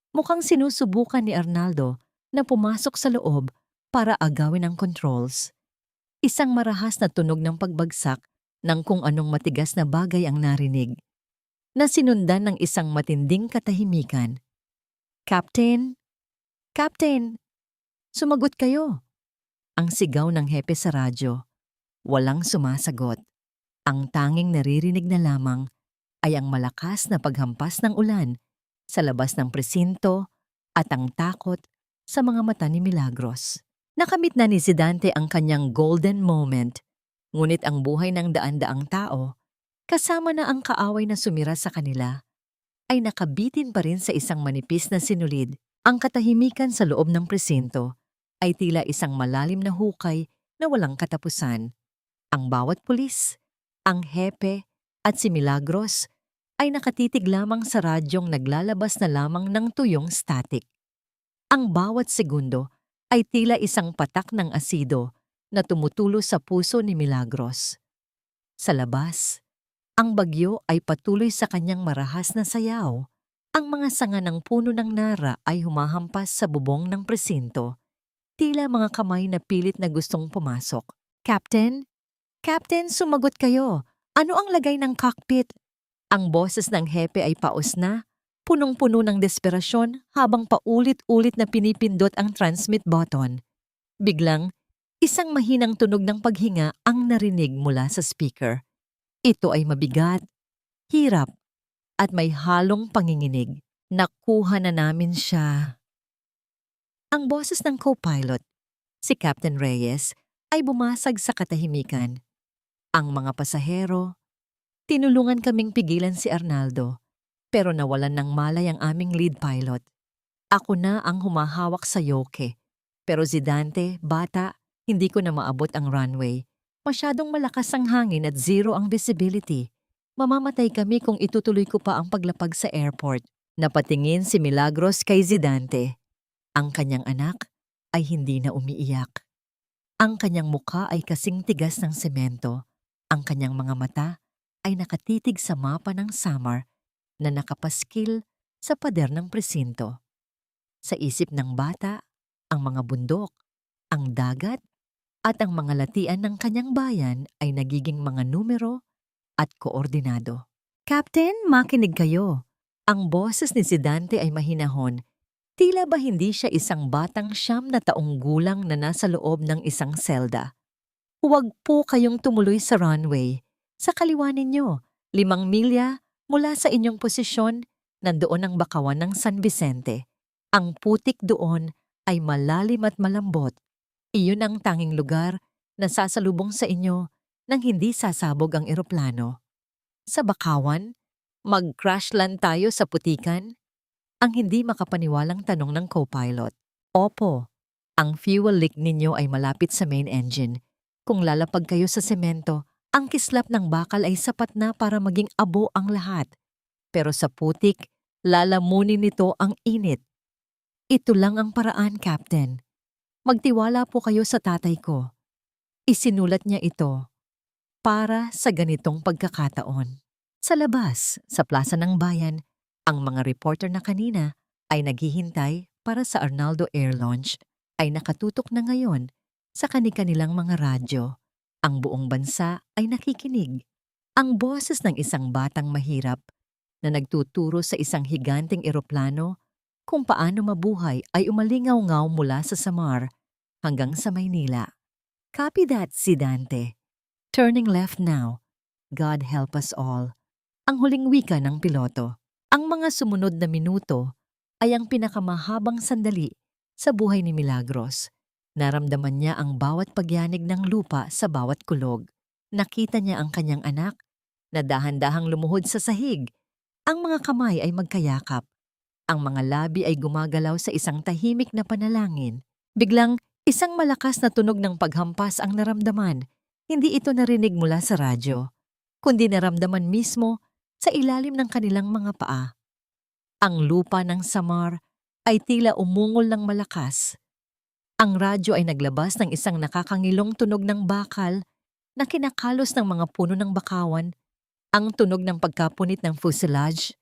Mukhang sinusubukan ni Arnaldo na pumasok sa loob para agawin ang controls. Isang marahas na tunog ng pagbagsak ng kung anong matigas na bagay ang narinig, na sinundan ng isang matinding katahimikan. Captain? Captain! Sumagot kayo! Ang sigaw ng hepe sa radyo. Walang sumasagot. Ang tanging naririnig na lamang ay ang malakas na paghampas ng ulan sa labas ng presinto at ang takot sa mga mata ni Milagros. Nakamit na ni Zidante ang kanyang golden moment, ngunit ang buhay ng daan-daang tao, kasama na ang kaaway na sumira sa kanila, ay nakabitin pa rin sa isang manipis na sinulid. Ang katahimikan sa loob ng presinto ay tila isang malalim na hukay na walang katapusan. Ang bawat pulis, ang hepe at si Milagros ay nakatitig lamang sa radyong naglalabas na lamang ng tuyong static. Ang bawat segundo ay tila isang patak ng asido na tumutulo sa puso ni Milagros. Sa labas, ang bagyo ay patuloy sa kanyang marahas na sayaw. Ang mga sanga ng puno ng nara ay humahampas sa bubong ng presinto, tila mga kamay na pilit na gustong pumasok. Captain? Captain, sumagot kayo. Ano ang lagay ng cockpit? Ang boses ng hepe ay paos na, punong-puno ng desperasyon habang paulit-ulit na pinipindot ang transmit button. Biglang, isang mahinang tunog ng paghinga ang narinig mula sa speaker. Ito ay mabigat, hirap, at may halong panginginig. Nakuha na namin siya. Ang boses ng co-pilot, si Captain Reyes, ay bumasag sa katahimikan. Ang mga pasahero, tinulungan kaming pigilan si Arnaldo, pero nawalan ng malay ang aming lead pilot. Ako na ang humahawak sa yoke, pero si Dante, bata, hindi ko na maabot ang runway. Masyadong malakas ang hangin at zero ang visibility. Mamamatay kami kung itutuloy ko pa ang paglapag sa airport. Napatingin si Milagros kay Zidante. Ang kanyang anak ay hindi na umiiyak. Ang kanyang mukha ay kasing tigas ng semento. Ang kanyang mga mata ay nakatitig sa mapa ng Samar na nakapaskil sa pader ng presinto. Sa isip ng bata, ang mga bundok, ang dagat, at ang mga latian ng kanyang bayan ay nagiging mga numero at koordinado. Captain, makinig kayo. Ang boses ni Zidante ay mahinahon. Tila ba hindi siya isang batang 9 gulang na nasa loob ng isang selda? Huwag po kayong tumuloy sa runway. Sa kaliwa ninyo, 5 milya mula sa inyong posisyon, nandoon ang bakawan ng San Vicente. Ang putik doon ay malalim at malambot. Iyon ang tanging lugar na sasalubong sa inyo nang hindi sasabog ang eroplano. Sa bakawan, mag-crash land tayo sa putikan? Ang hindi makapaniwalang tanong ng co-pilot. Opo, ang fuel leak ninyo ay malapit sa main engine. Kung lalapag kayo sa semento, ang kislap ng bakal ay sapat na para maging abo ang lahat. Pero sa putik, lalamunin nito ang init. Ito lang ang paraan, Captain. Magtiwala po kayo sa tatay ko. Isinulat niya ito para sa ganitong pagkakataon. Sa labas, sa plaza ng bayan, ang mga reporter na kanina ay naghihintay para sa Arnaldo Air Launch ay nakatutok na ngayon sa kani-kanilang mga radyo. Ang buong bansa ay nakikinig. Ang boses ng isang batang mahirap na nagtuturo sa isang higanting eroplano kung paano mabuhay ay umalingaw-ngaw mula sa Samar hanggang sa Maynila. Copy that, Zidante. Turning left now. God help us all. Ang huling wika ng piloto. Ang mga sumunod na minuto ay ang pinakamahabang sandali sa buhay ni Milagros. Naramdaman niya ang bawat pagyanig ng lupa sa bawat kulog. Nakita niya ang kanyang anak na dahan-dahang lumuhod sa sahig. Ang mga kamay ay magkayakap. Ang mga labi ay gumagalaw sa isang tahimik na panalangin. Biglang, isang malakas na tunog ng paghampas ang naramdaman. Hindi ito narinig mula sa radyo, kundi naramdaman mismo sa ilalim ng kanilang mga paa. Ang lupa ng Samar ay tila umungol ng malakas. Ang radyo ay naglabas ng isang nakakangilong tunog ng bakal na kinakalos ng mga puno ng bakawan, ang tunog ng pagkapunit ng fuselage,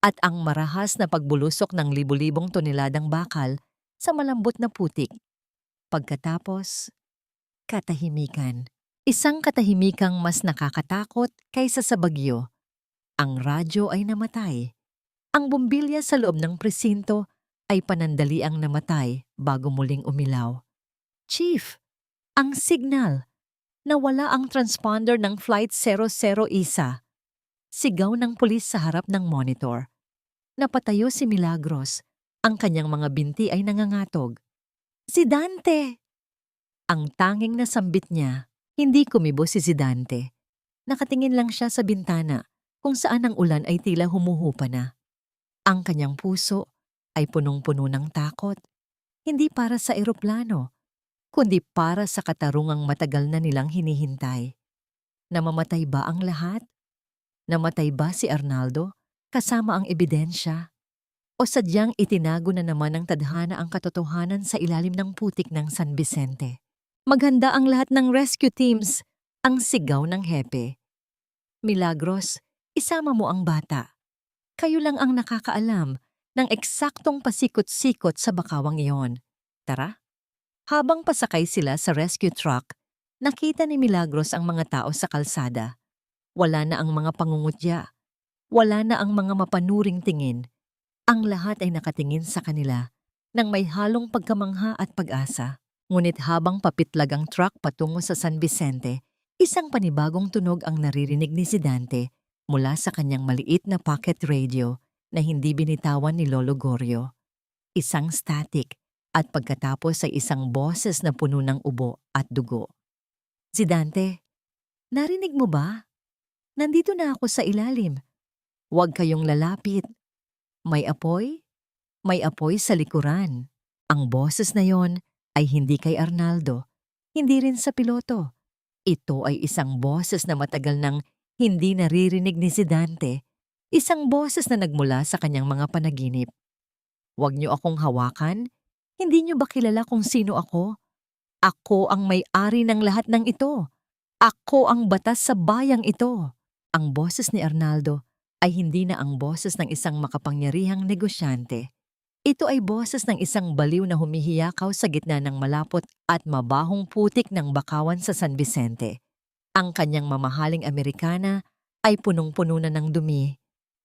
at ang marahas na pagbulusok ng libu-libong toneladang bakal sa malambot na putik. Pagkatapos, katahimikan. Isang katahimikang mas nakakatakot kaysa sa bagyo. Ang radyo ay namatay. Ang bombilya sa loob ng presinto ay panandaliang namatay bago muling umilaw. Chief, ang signal. Nawala ang transponder ng Flight 001. Sigaw ng pulis sa harap ng monitor. Napatayo si Milagros. Ang kanyang mga binti ay nangangatog. Si Dante! Ang tanging nasambit niya, hindi kumibo si Zidante. Nakatingin lang siya sa bintana kung saan ang ulan ay tila humuhupa na. Ang kanyang puso ay punong-puno ng takot, hindi para sa eroplano, kundi para sa katarungang matagal na nilang hinihintay. Namamatay ba ang lahat? Namatay ba si Arnaldo kasama ang ebidensya? O sadyang itinago na naman ng tadhana ang katotohanan sa ilalim ng putik ng San Vicente? Maghanda ang lahat ng rescue teams, ang sigaw ng hepe. Milagros, isama mo ang bata. Kayo lang ang nakakaalam ng eksaktong pasikot-sikot sa bakawang iyon. Tara. Habang pasakay sila sa rescue truck, nakita ni Milagros ang mga tao sa kalsada. Wala na ang mga pangungutya. Wala na ang mga mapanuring tingin. Ang lahat ay nakatingin sa kanila nang may halong pagkamangha at pag-asa. Ngunit habang papitlag ang truck patungo sa San Vicente, isang panibagong tunog ang naririnig ni Zidante mula sa kanyang maliit na pocket radio na hindi binitawan ni Lolo Gorio. Isang static at pagkatapos ay isang boses na puno ng ubo at dugo. Zidante, narinig mo ba? Nandito na ako sa ilalim. Huwag kayong lalapit. May apoy? May apoy sa likuran. Ang boses na yon ay hindi kay Arnaldo, hindi rin sa piloto. Ito ay isang boses na matagal nang hindi naririnig ni Zidante, isang boses na nagmula sa kanyang mga panaginip. Huwag niyo akong hawakan, hindi niyo ba kilala kung sino ako? Ako ang may-ari ng lahat ng ito. Ako ang batas sa bayang ito. Ang boses ni Arnaldo ay hindi na ang boses ng isang makapangyarihang negosyante. Ito ay boses ng isang baliw na humihiyakaw sa gitna ng malapot at mabahong putik ng bakawan sa San Vicente. Ang kanyang mamahaling Amerikana ay punong-puno na ng dumi.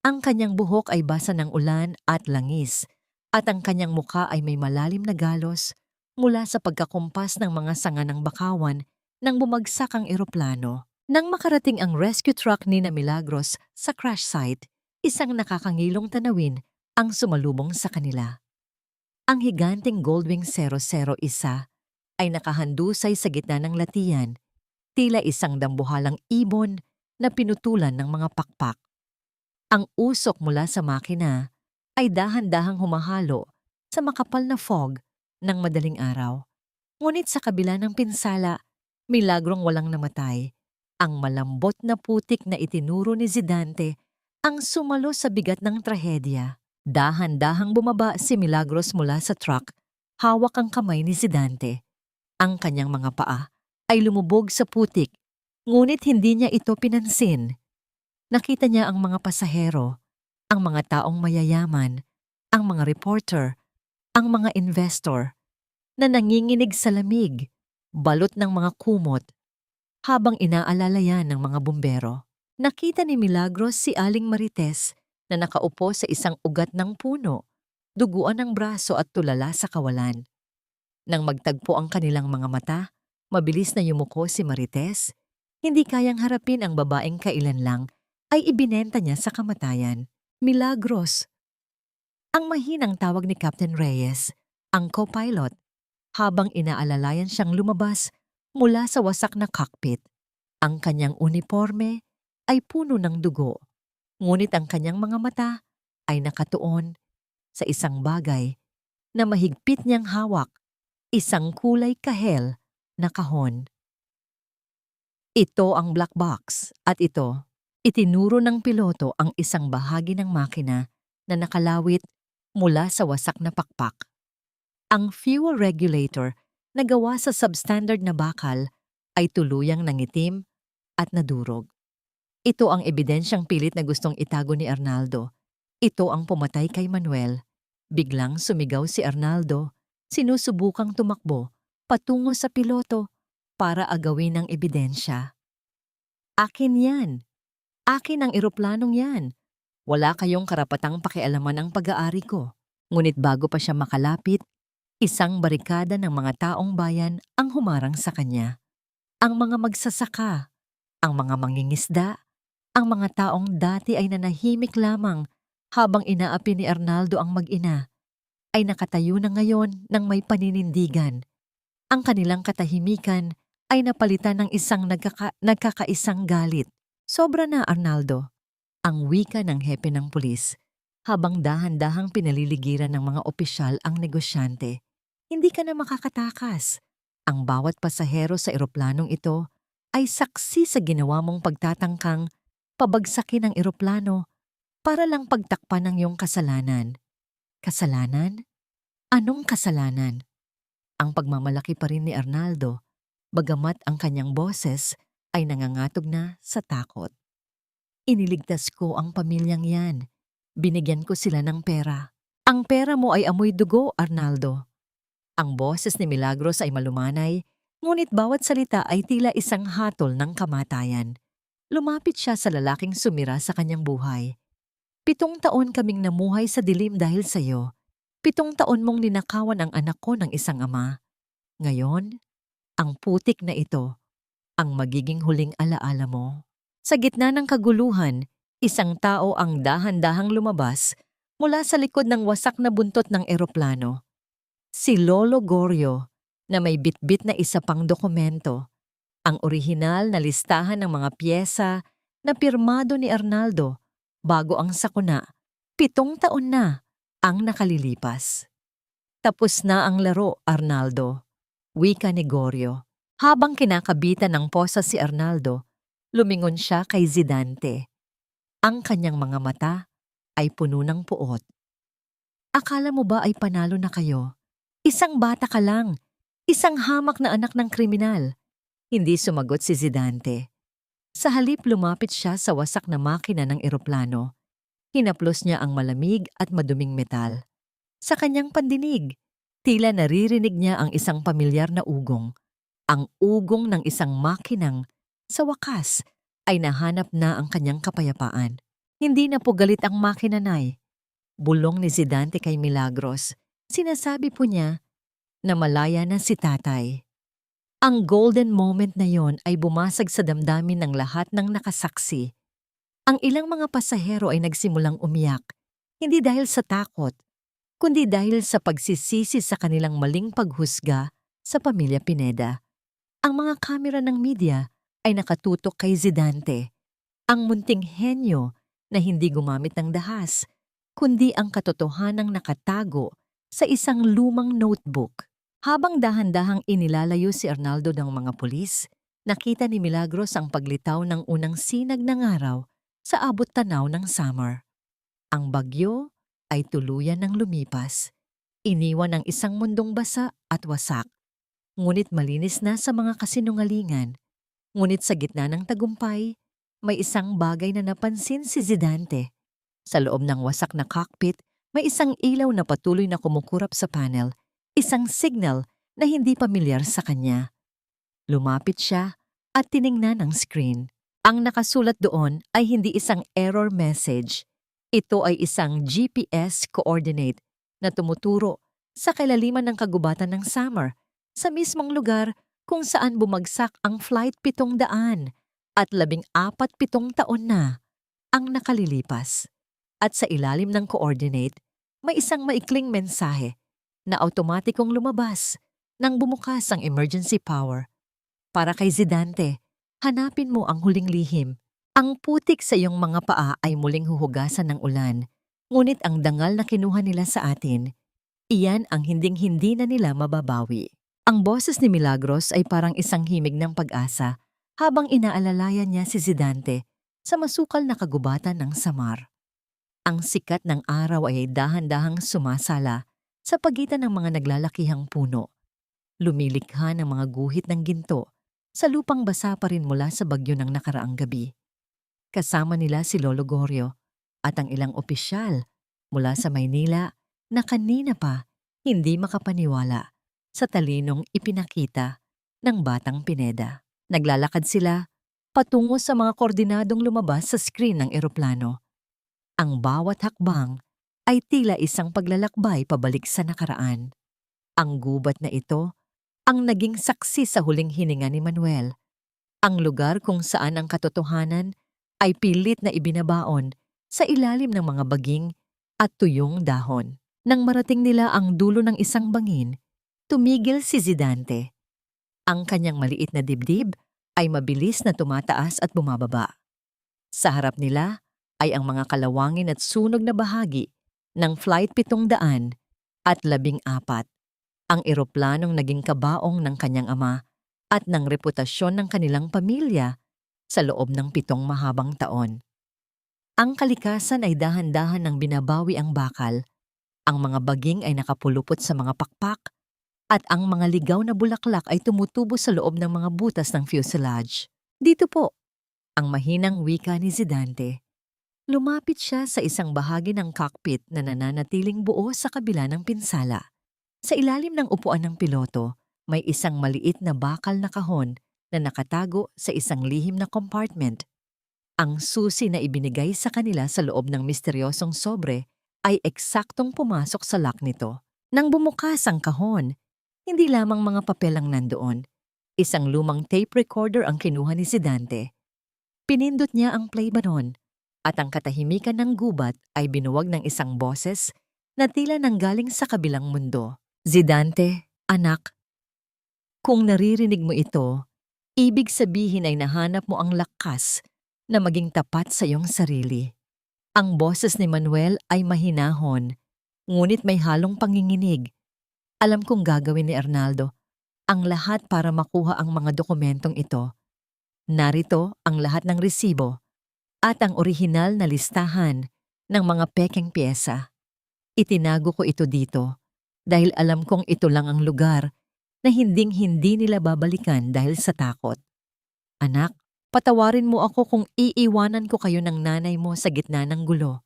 Ang kanyang buhok ay basa ng ulan at langis. At ang kanyang mukha ay may malalim na galos mula sa pagkakumpas ng mga sanga ng bakawan nang bumagsak ang eroplano. Nang makarating ang rescue truck ni na Milagros sa crash site, isang nakakangilong tanawin ang sumalubong sa kanila. Ang higanting Goldwing 001 ay nakahandusay sa gitna ng latian, tila isang dambuhalang ibon na pinutulan ng mga pakpak. Ang usok mula sa makina ay dahan-dahang humahalo sa makapal na fog ng madaling araw. Ngunit sa kabila ng pinsala, milagrong walang namatay. Ang malambot na putik na itinuro ni Zidante ang sumalo sa bigat ng trahedya. Dahan-dahang bumaba si Milagros mula sa truck, hawak ang kamay ni Zidante. Ang kanyang mga paa ay lumubog sa putik, ngunit hindi niya ito pinansin. Nakita niya ang mga pasahero, ang mga taong mayayaman, ang mga reporter, ang mga investor, na nanginginig sa lamig, balot ng mga kumot, habang inaalala yan ng mga bumbero. Nakita ni Milagros si Aling Marites na nakaupo sa isang ugat ng puno, duguan ng braso at tulala sa kawalan. Nang magtagpo ang kanilang mga mata, mabilis na yumuko si Marites. Hindi kayang harapin ang babaeng kailan lang ay ibinenta niya sa kamatayan. Milagros. Ang mahinang tawag ni Captain Reyes, ang co-pilot, habang inaalalayan siyang lumabas mula sa wasak na cockpit. Ang kanyang uniforme ay puno ng dugo, ngunit ang kanyang mga mata ay nakatuon sa isang bagay na mahigpit niyang hawak, isang kulay kahel na kahon. Ito ang black box at ito, itinuro ng piloto ang isang bahagi ng makina na nakalawit mula sa wasak na pakpak. Ang fuel regulator na gawa sa substandard na bakal ay tuluyang nangitim at nadurog. Ito ang ebidensyang pilit na gustong itago ni Arnaldo. Ito ang pumatay kay Manuel. Biglang sumigaw si Arnaldo, sinusubukang tumakbo patungo sa piloto para agawin ang ebidensya. Akin yan. Akin ang eroplanong yan. Wala kayong karapatang pakialaman ang pag-aari ko. Ngunit bago pa siya makalapit, isang barikada ng mga taong bayan ang humarang sa kanya. Ang mga magsasaka, ang mga mangingisda, ang mga taong dati ay nanahimik lamang habang inaapi ni Arnaldo ang mag-ina, ay nakatayo na ngayon ng may paninindigan. Ang kanilang katahimikan ay napalitan ng isang nagkakaisang galit. Sobra na, Arnaldo, ang wika ng hepe ng pulis, habang dahan-dahang pinaliligiran ng mga opisyal ang negosyante. Hindi ka na makakatakas. Ang bawat pasahero sa eroplanong ito ay saksi sa ginawa mong pagtatangkang pabagsakin ang eroplano para lang pagtakpan ng iyong kasalanan. Kasalanan? Anong kasalanan? Ang pagmamalaki pa rin ni Arnaldo, bagamat ang kanyang boses ay nangangatog na sa takot. Iniligtas ko ang pamilyang yan. Binigyan ko sila ng pera. Ang pera mo ay amoy dugo, Arnaldo. Ang boses ni Milagros ay malumanay, ngunit bawat salita ay tila isang hatol ng kamatayan. Lumapit siya sa lalaking sumira sa kanyang buhay. 7 taon kaming namuhay sa dilim dahil sa'yo. 7 taon mong ninakawan ang anak ko ng isang ama. Ngayon, ang putik na ito, ang magiging huling alaala mo. Sa gitna ng kaguluhan, isang tao ang dahan-dahang lumabas mula sa likod ng wasak na buntot ng eroplano. Si Lolo Gorio, na may bitbit na isa pang dokumento, ang orihinal na listahan ng mga piyesa na pirmado ni Arnaldo bago ang sakuna. 7 taon na ang nakalilipas. Tapos na ang laro, Arnaldo, wika ni Gorio. Habang kinakabitan ng posa si Arnaldo, lumingon siya kay Zidante. Ang kanyang mga mata ay puno ng puot. Akala mo ba ay panalo na kayo? Isang bata ka lang, isang hamak na anak ng kriminal. Hindi sumagot si Zidante. Sa halip lumapit siya sa wasak na makina ng eroplano. Hinaplos niya ang malamig at maduming metal. Sa kanyang pandinig, tila naririnig niya ang isang pamilyar na ugong. Ang ugong ng isang makinang, sa wakas, ay nahanap na ang kanyang kapayapaan. Hindi na po galit ang makina, Nay. Bulong ni Zidante kay Milagros. Sinasabi po niya na malaya na si tatay. Ang golden moment na yon ay bumasag sa damdamin ng lahat ng nakasaksi. Ang ilang mga pasahero ay nagsimulang umiyak, hindi dahil sa takot, kundi dahil sa pagsisisi sa kanilang maling paghusga sa pamilya Pineda. Ang mga kamera ng media ay nakatutok kay Zidante, ang munting henyo na hindi gumamit ng dahas, kundi ang katotohanang nakatago sa isang lumang notebook. Habang dahan-dahang inilalayo si Arnaldo ng mga pulis, nakita ni Milagros ang paglitaw ng unang sinag ng araw sa abot-tanaw ng summer. Ang bagyo ay tuluyan ng lumipas. Iniwan ang isang mundong basa at wasak, ngunit malinis na sa mga kasinungalingan. Ngunit sa gitna ng tagumpay, may isang bagay na napansin si Zidante. Sa loob ng wasak na cockpit, may isang ilaw na patuloy na kumukurap sa panel, isang signal na hindi pamilyar sa kanya. Lumapit siya at tiningnan ang screen. Ang nakasulat doon ay hindi isang error message. Ito ay isang GPS coordinate na tumuturo sa kailaliman ng kagubatan ng Samar, sa mismong lugar kung saan bumagsak ang Flight 700 at 14 taon na ang nakalilipas. At sa ilalim ng coordinate, may isang maikling mensahe na automatikong lumabas nang bumukas ang emergency power. Para kay Zidante, hanapin mo ang huling lihim. Ang putik sa iyong mga paa ay muling huhugasan ng ulan, ngunit ang dangal na kinuha nila sa atin, iyan ang hinding-hindi na nila mababawi. Ang boses ni Milagros ay parang isang himig ng pag-asa habang inaalalayan niya si Zidante sa masukal na kagubatan ng Samar. Ang sikat ng araw ay dahan-dahang sumasala sa pagitan ng mga naglalakihang puno. Lumilikha ng mga guhit ng ginto sa lupang basa pa rin mula sa bagyo ng nakaraang gabi. Kasama nila si Lolo Gorio at ang ilang opisyal mula sa Maynila na kanina pa hindi makapaniwala sa talinong ipinakita ng Batang Pineda. Naglalakad sila patungo sa mga koordinadong lumabas sa screen ng eroplano. Ang bawat hakbang ay tila isang paglalakbay pabalik sa nakaraan. Ang gubat na ito ang naging saksi sa huling hininga ni Manuel, ang lugar kung saan ang katotohanan ay pilit na ibinabaon sa ilalim ng mga baging at tuyong dahon. Nang marating nila ang dulo ng isang bangin, tumigil si Zidante. Ang kanyang maliit na dibdib ay mabilis na tumataas at bumababa. Sa harap nila ay ang mga kalawangin at sunog na bahagi ng Flight 700 at 14, ang eroplanong naging kabaong ng kanyang ama at ng reputasyon ng kanilang pamilya sa loob ng 7 mahabang taon. Ang kalikasan ay dahan-dahan ng binabawi ang bakal. Ang mga baging ay nakapulupot sa mga pakpak at ang mga ligaw na bulaklak ay tumutubo sa loob ng mga butas ng fuselage. Dito po, ang mahinang wika ni Zidante. Lumapit siya sa isang bahagi ng cockpit na nananatiling buo sa kabila ng pinsala. Sa ilalim ng upuan ng piloto, may isang maliit na bakal na kahon na nakatago sa isang lihim na compartment. Ang susi na ibinigay sa kanila sa loob ng misteryosong sobre ay eksaktong pumasok sa lock nito. Nang bumukas ang kahon, hindi lamang mga papel ang nandoon. Isang lumang tape recorder ang kinuha ni Zidante. Pinindot niya ang play button at ang katahimikan ng gubat ay binuwag ng isang boses na tila nanggaling sa kabilang mundo. Zidante, anak, kung naririnig mo ito, ibig sabihin ay nahanap mo ang lakas na maging tapat sa iyong sarili. Ang boses ni Manuel ay mahinahon, ngunit may halong panginginig. Alam kong gagawin ni Arnaldo ang lahat para makuha ang mga dokumentong ito. Narito ang lahat ng resibo at ang orihinal na listahan ng mga pekeng pyesa. Itinago ko ito dito dahil alam kong ito lang ang lugar na hinding-hindi nila babalikan dahil sa takot. Anak, patawarin mo ako kung iiwanan ko kayo ng nanay mo sa gitna ng gulo.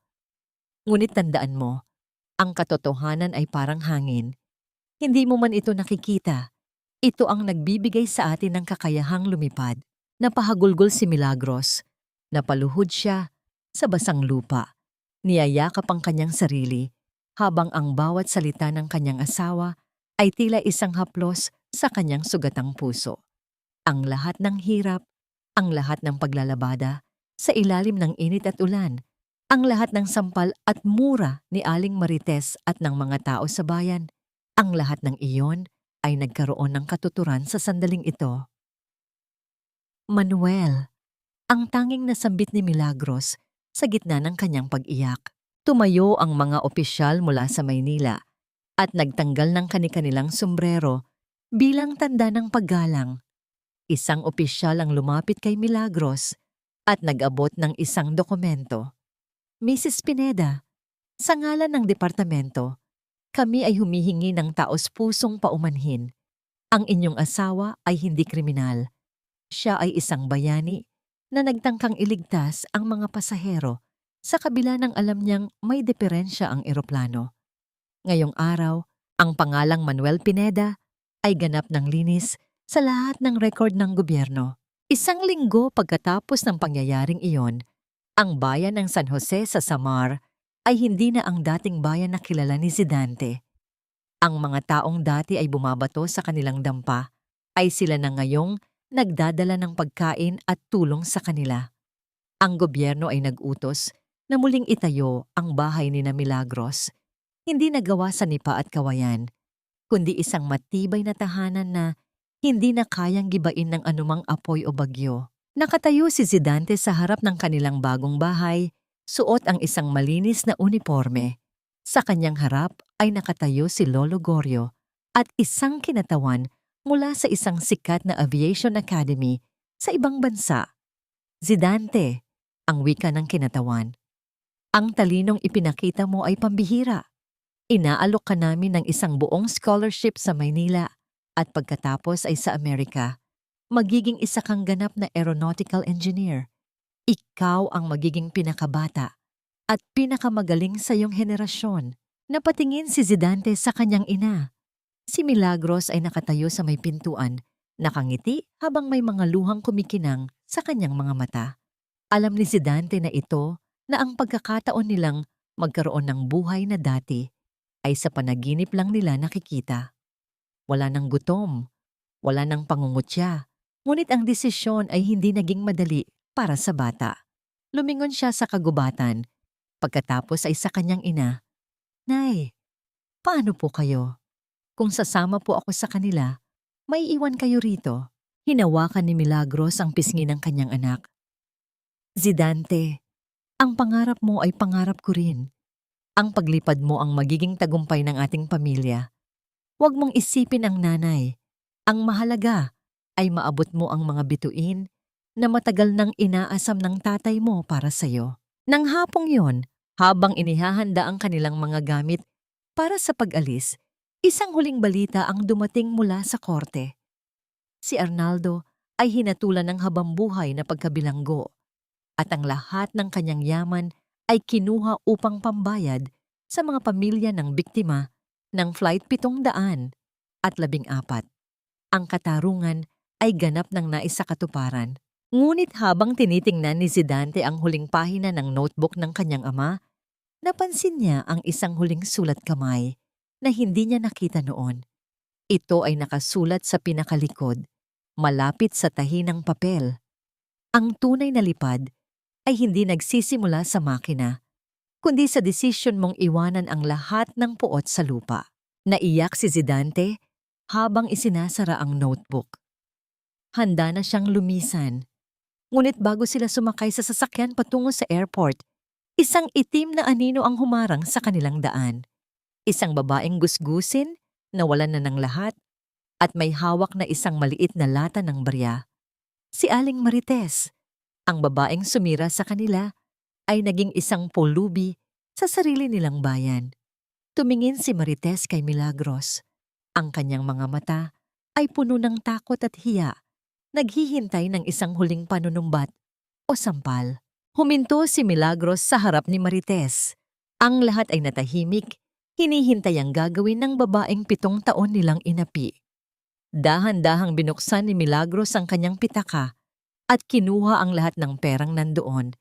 Ngunit tandaan mo, ang katotohanan ay parang hangin. Hindi mo man ito nakikita. Ito ang nagbibigay sa atin ng kakayahang lumipad. Napahagulgol si Milagros. Napaluhod siya sa basang lupa. Niyayakap ang kanyang sarili habang ang bawat salita ng kanyang asawa ay tila isang haplos sa kanyang sugatang puso. Ang lahat ng hirap, ang lahat ng paglalabada, sa ilalim ng init at ulan, ang lahat ng sampal at mura ni Aling Marites at ng mga tao sa bayan, ang lahat ng iyon ay nagkaroon ng katuturan sa sandaling ito. Manuel, ang tanging nasambit ni Milagros sa gitna ng kanyang pag-iyak. Tumayo ang mga opisyal mula sa Maynila at nagtanggal ng kani-kanilang sombrero bilang tanda ng paggalang. Isang opisyal ang lumapit kay Milagros at nag-abot ng isang dokumento. Mrs. Pineda, sa ngalan ng departamento, kami ay humihingi ng taos-pusong paumanhin. Ang inyong asawa ay hindi kriminal. Siya ay isang bayani na nagtangkang iligtas ang mga pasahero sa kabila ng alam niyang may diferensya ang eroplano. Ngayong araw, ang pangalang Manuel Pineda ay ganap ng linis sa lahat ng record ng gobyerno. Isang linggo pagkatapos ng pangyayaring iyon, ang bayan ng San Jose sa Samar ay hindi na ang dating bayan na kilala ni Zidante. Ang mga taong dati ay bumabato sa kanilang dampa ay sila na ngayong nagdadala ng pagkain at tulong sa kanila. Ang gobyerno ay nag-utos na muling itayo ang bahay ni na Milagros. Hindi nagawa sa nipa at kawayan, kundi isang matibay na tahanan na hindi na kayang gibain ng anumang apoy o bagyo. Nakatayo si Zidante sa harap ng kanilang bagong bahay, suot ang isang malinis na uniforme. Sa kanyang harap ay nakatayo si Lolo Gorio at isang kinatawan mula sa isang sikat na aviation academy sa ibang bansa. Zidante, ang wika ng kinatawan. Ang talinong ipinakita mo ay pambihira. Inaalok ka namin ng isang buong scholarship sa Maynila at pagkatapos ay sa Amerika. Magiging isa kang ganap na aeronautical engineer. Ikaw ang magiging pinakabata at pinakamagaling sa iyong henerasyon. Napatingin si Zidante sa kanyang ina. Si Milagros ay nakatayo sa may pintuan, nakangiti habang may mga luhang kumikinang sa kanyang mga mata. Alam ni Zidante na ito na ang pagkakataon nilang magkaroon ng buhay na dati ay sa panaginip lang nila nakikita. Wala nang gutom, wala nang pangungutya, ngunit ang desisyon ay hindi naging madali para sa bata. Lumingon siya sa kagubatan, pagkatapos ay sa kanyang ina. Nay, paano po kayo? Kung sasama po ako sa kanila, may iwan kayo rito. Hinawakan ni Milagros ang pisngi ng kanyang anak. Zidante, ang pangarap mo ay pangarap ko rin. Ang paglipad mo ang magiging tagumpay ng ating pamilya. Huwag mong isipin ang nanay. Ang mahalaga ay maabot mo ang mga bituin na matagal nang inaasam ng tatay mo para sa'yo. Nang hapong yon, habang inihahanda ang kanilang mga gamit, Para sa pag-alis, isang huling balita ang dumating mula sa korte. Si Arnaldo ay hinatulan ng habambuhay na pagkabilanggo at ang lahat ng kanyang yaman ay kinuha upang pambayad sa mga pamilya ng biktima ng Flight 714. Ang katarungan ay ganap ng naisakatuparan. Ngunit habang tinitingnan ni Zidante ang huling pahina ng notebook ng kanyang ama, napansin niya ang isang huling sulat kamay na hindi niya nakita noon. Ito ay nakasulat sa pinakalikod, malapit sa tahi ng papel. Ang tunay na lipad ay hindi nagsisimula sa makina, kundi sa desisyon mong iwanan ang lahat ng puot sa lupa. Naiyak si Zidante habang isinasara ang notebook. Handa na siyang lumisan. Ngunit bago sila sumakay sa sasakyan patungo sa airport, isang itim na anino ang humarang sa kanilang daan. Isang babaeng gusgusin, nawalan na ng lahat, at may hawak na isang maliit na lata ng barya. Si Aling Marites, ang babaeng sumira sa kanila, ay naging isang pulubi sa sarili nilang bayan. Tumingin si Marites kay Milagros. Ang kanyang mga mata ay puno ng takot at hiya, naghihintay ng isang huling panunumbat o sampal. Huminto si Milagros sa harap ni Marites. Ang lahat ay natahimik, hinihintay ang gagawin ng babaeng 7 taon nilang inapi. Dahan-dahang binuksan ni Milagros ang kanyang pitaka at kinuha ang lahat ng perang nandoon.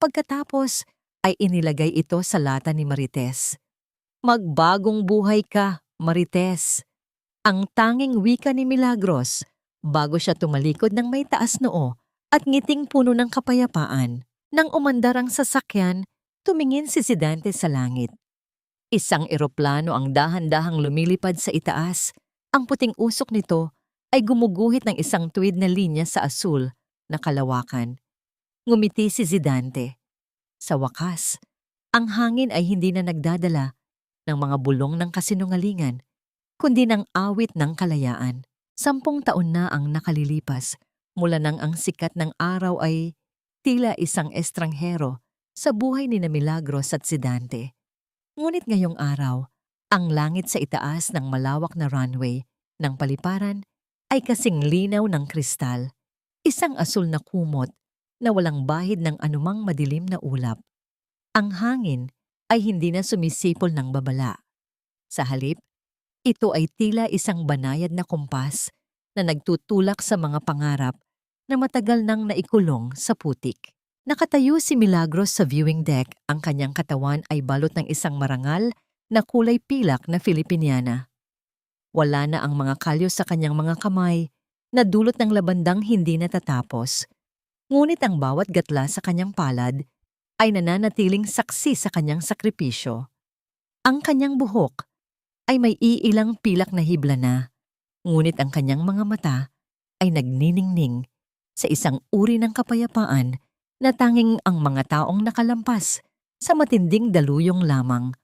Pagkatapos ay inilagay ito sa lata ni Marites. Magbagong buhay ka, Marites. Ang tanging wika ni Milagros bago siya tumalikod ng may taas noo at ngiting puno ng kapayapaan. Nang umandar ang sasakyan, tumingin si Zidante sa langit. Isang eroplano ang dahan-dahang lumilipad sa itaas. Ang puting usok nito ay gumuguhit ng isang tuwid na linya sa asul na kalawakan. Ngumiti si Zidante. Sa wakas, ang hangin ay hindi na nagdadala ng mga bulong ng kasinungalingan, kundi ng awit ng kalayaan. 10 taon na ang nakalilipas mula nang ang sikat ng araw ay tila isang estranghero sa buhay ni Milagros at Zidante. Ngunit ngayong araw, ang langit sa itaas ng malawak na runway ng paliparan ay kasing linaw ng kristal, isang asul na kumot na walang bahid ng anumang madilim na ulap. Ang hangin ay hindi na sumisipol ng babala. Sa halip, ito ay tila isang banayad na kumpas na nagtutulak sa mga pangarap na matagal nang naikulong sa putik. Nakatayo si Milagros sa viewing deck, ang kanyang katawan ay balot ng isang marangal na kulay pilak na Filipiniana. Wala na ang mga kalyo sa kanyang mga kamay na dulot ng labandang hindi natatapos. Ngunit ang bawat gatla sa kanyang palad ay nananatiling saksi sa kanyang sakripisyo. Ang kanyang buhok ay may iilang pilak na hibla na, ngunit ang kanyang mga mata ay nagniningning sa isang uri ng kapayapaan na tanging ang mga taong nakalampas sa matinding daluyong lamang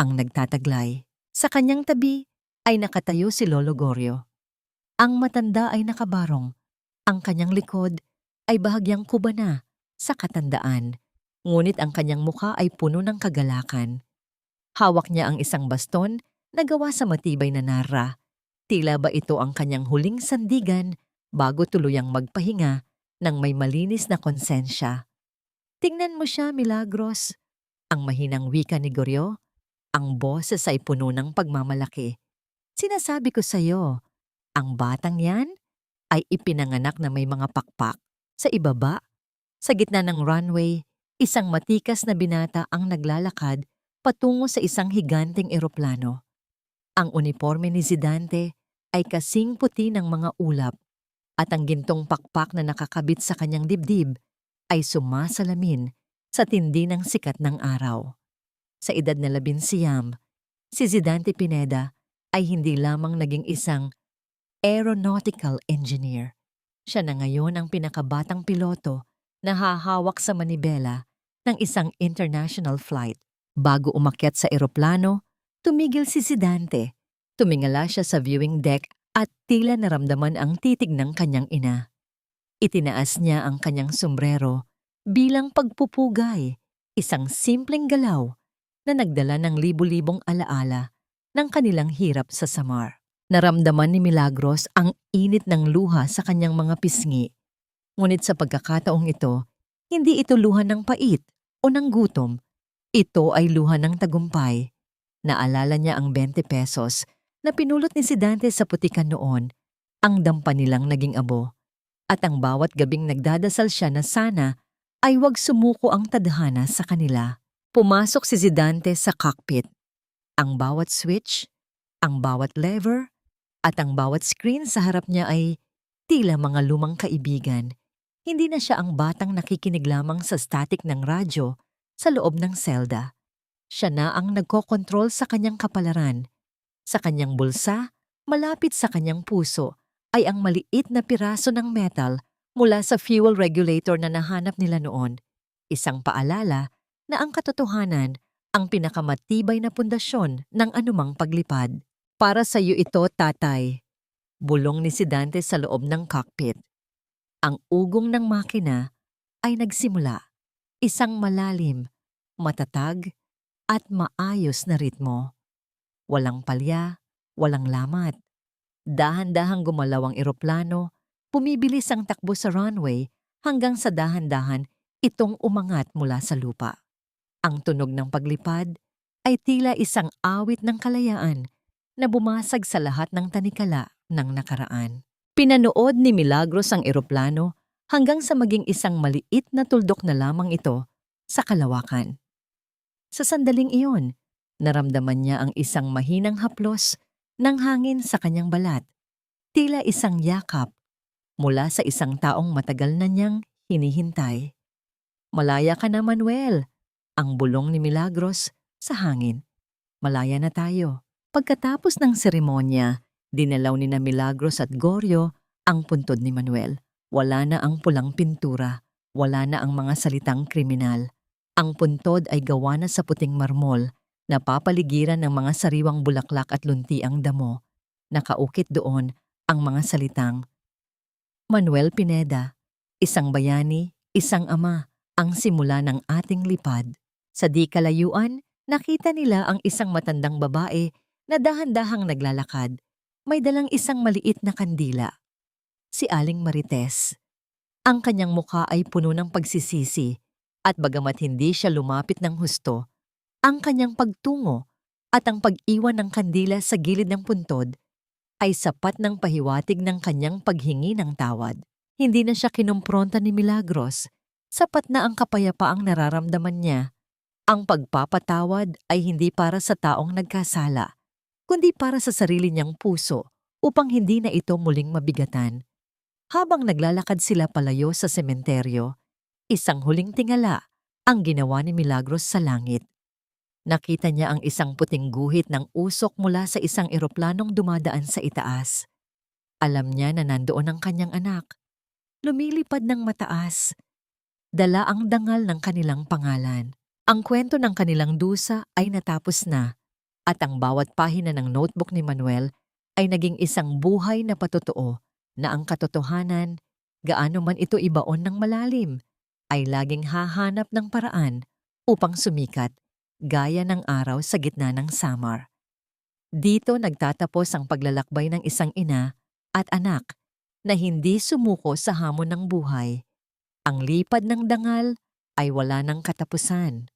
ang nagtataglay. Sa kanyang tabi ay nakatayo si Lolo Gorio. Ang matanda ay nakabarong. Ang kanyang likod ay bahagyang kuba na sa katandaan, ngunit ang kanyang mukha ay puno ng kagalakan. Hawak niya ang isang baston na gawa sa matibay na narra. Tila ba ito ang kanyang huling sandigan bago tuluyang magpahinga ng may malinis na konsensya. Tingnan mo siya, Milagros. Ang mahinang wika ni Gorio, ang boses ay puno ng pagmamalaki. Sinasabi ko sa iyo, ang batang yan ay ipinanganak na may mga pakpak. Sa ibaba, sa gitna ng runway, isang matikas na binata ang naglalakad patungo sa isang higanteng eroplano. Ang uniforme ni Zidante ay kasing puti ng mga ulap at ang gintong pakpak na nakakabit sa kanyang dibdib ay sumasalamin sa tindi ng sikat ng araw. Sa edad na 11, si Zidante Pineda ay hindi lamang naging isang aeronautical engineer. Siya na ngayon ang pinakabatang piloto na hahawak sa manibela ng isang international flight. Bago umakyat sa eroplano, tumigil si Zidante. Tumingala siya sa viewing deck at tila naramdaman ang titig ng kanyang ina. Itinaas niya ang kanyang sombrero bilang pagpupugay, isang simpleng galaw na nagdala ng libu-libong alaala ng kanilang hirap sa Samar. Naramdaman ni Milagros ang init ng luha sa kanyang mga pisngi. Ngunit sa pagkakataong ito, hindi ito luha ng pait o ng gutom. Ito ay luha ng tagumpay. Naalala niya ang 20 pesos na pinulot ni si Dante sa putikan noon, ang dampa nilang naging abo. At ang bawat gabing nagdadasal siya na sana ay wag sumuko ang tadhana sa kanila. Pumasok si Zidante sa cockpit. Ang bawat switch, ang bawat lever, at ang bawat screen sa harap niya ay tila mga lumang kaibigan. Hindi na siya ang batang nakikinig lamang sa static ng radyo sa loob ng selda. Siya na ang nagkokontrol sa kanyang kapalaran. Sa kanyang bulsa, malapit sa kanyang puso, ay ang maliit na piraso ng metal mula sa fuel regulator na nahanap nila noon. Isang paalala na ang katotohanan ang pinakamatibay na pundasyon ng anumang paglipad. Para sa iyo ito, tatay. Bulong ni si Dante sa loob ng cockpit. Ang ugong ng makina ay nagsimula. Isang malalim, matatag, at maayos na ritmo. Walang palya, walang lamat. Dahan-dahang gumalaw ang eroplano, bumibilis ang takbo sa runway hanggang sa dahan-dahan itong umangat mula sa lupa. Ang tunog ng paglipad ay tila isang awit ng kalayaan na bumasag sa lahat ng tanikala ng nakaraan. Pinanood ni Milagros ang eroplano hanggang sa maging isang maliit na tuldok na lamang ito sa kalawakan. Sa sandaling iyon, naramdaman niya ang isang mahinang haplos ng hangin sa kanyang balat, tila isang yakap mula sa isang taong matagal na niyang hinihintay. "Malaya ka na, Manuel," ang bulong ni Milagros sa hangin. "Malaya na tayo." Pagkatapos ng seremonya, dinalaw ni na Milagros at Goryo ang puntod ni Manuel. Wala na ang pulang pintura, wala na ang mga salitang kriminal. Ang puntod ay gawa na sa puting marmol, napapaligiran ng mga sariwang bulaklak at luntiang damo. Nakaukit doon ang mga salitang, "Manuel Pineda, isang bayani, isang ama, ang simula ng ating lipad." Sa di kalayuan, nakita nila ang isang matandang babae na dahan-dahang naglalakad. May dalang isang maliit na kandila. Si Aling Marites. Ang kanyang mukha ay puno ng pagsisisi at bagamat hindi siya lumapit ng husto, ang kanyang pagtungo at ang pag-iwan ng kandila sa gilid ng puntod ay sapat ng pahiwatig ng kanyang paghingi ng tawad. Hindi na siya kinumpronta ni Milagros. Sapat na ang kapayapaang nararamdaman niya. Ang pagpapatawad ay hindi para sa taong nagkasala, kundi para sa sarili niyang puso upang hindi na ito muling mabigatan. Habang naglalakad sila palayo sa sementeryo, isang huling tingala ang ginawa ni Milagros sa langit. Nakita niya ang isang puting guhit ng usok mula sa isang eroplanong dumadaan sa itaas. Alam niya na nandoon ang kanyang anak. Lumilipad ng mataas. Dala ang dangal ng kanilang pangalan. Ang kwento ng kanilang dusa ay natapos na at ang bawat pahina ng notebook ni Manuel ay naging isang buhay na patotoo na ang katotohanan, gaano man ito ibaon ng malalim, ay laging hahanap ng paraan upang sumikat gaya ng araw sa gitna ng Samar. Dito nagtatapos ang paglalakbay ng isang ina at anak na hindi sumuko sa hamon ng buhay. Ang lipad ng dangal ay wala ng katapusan.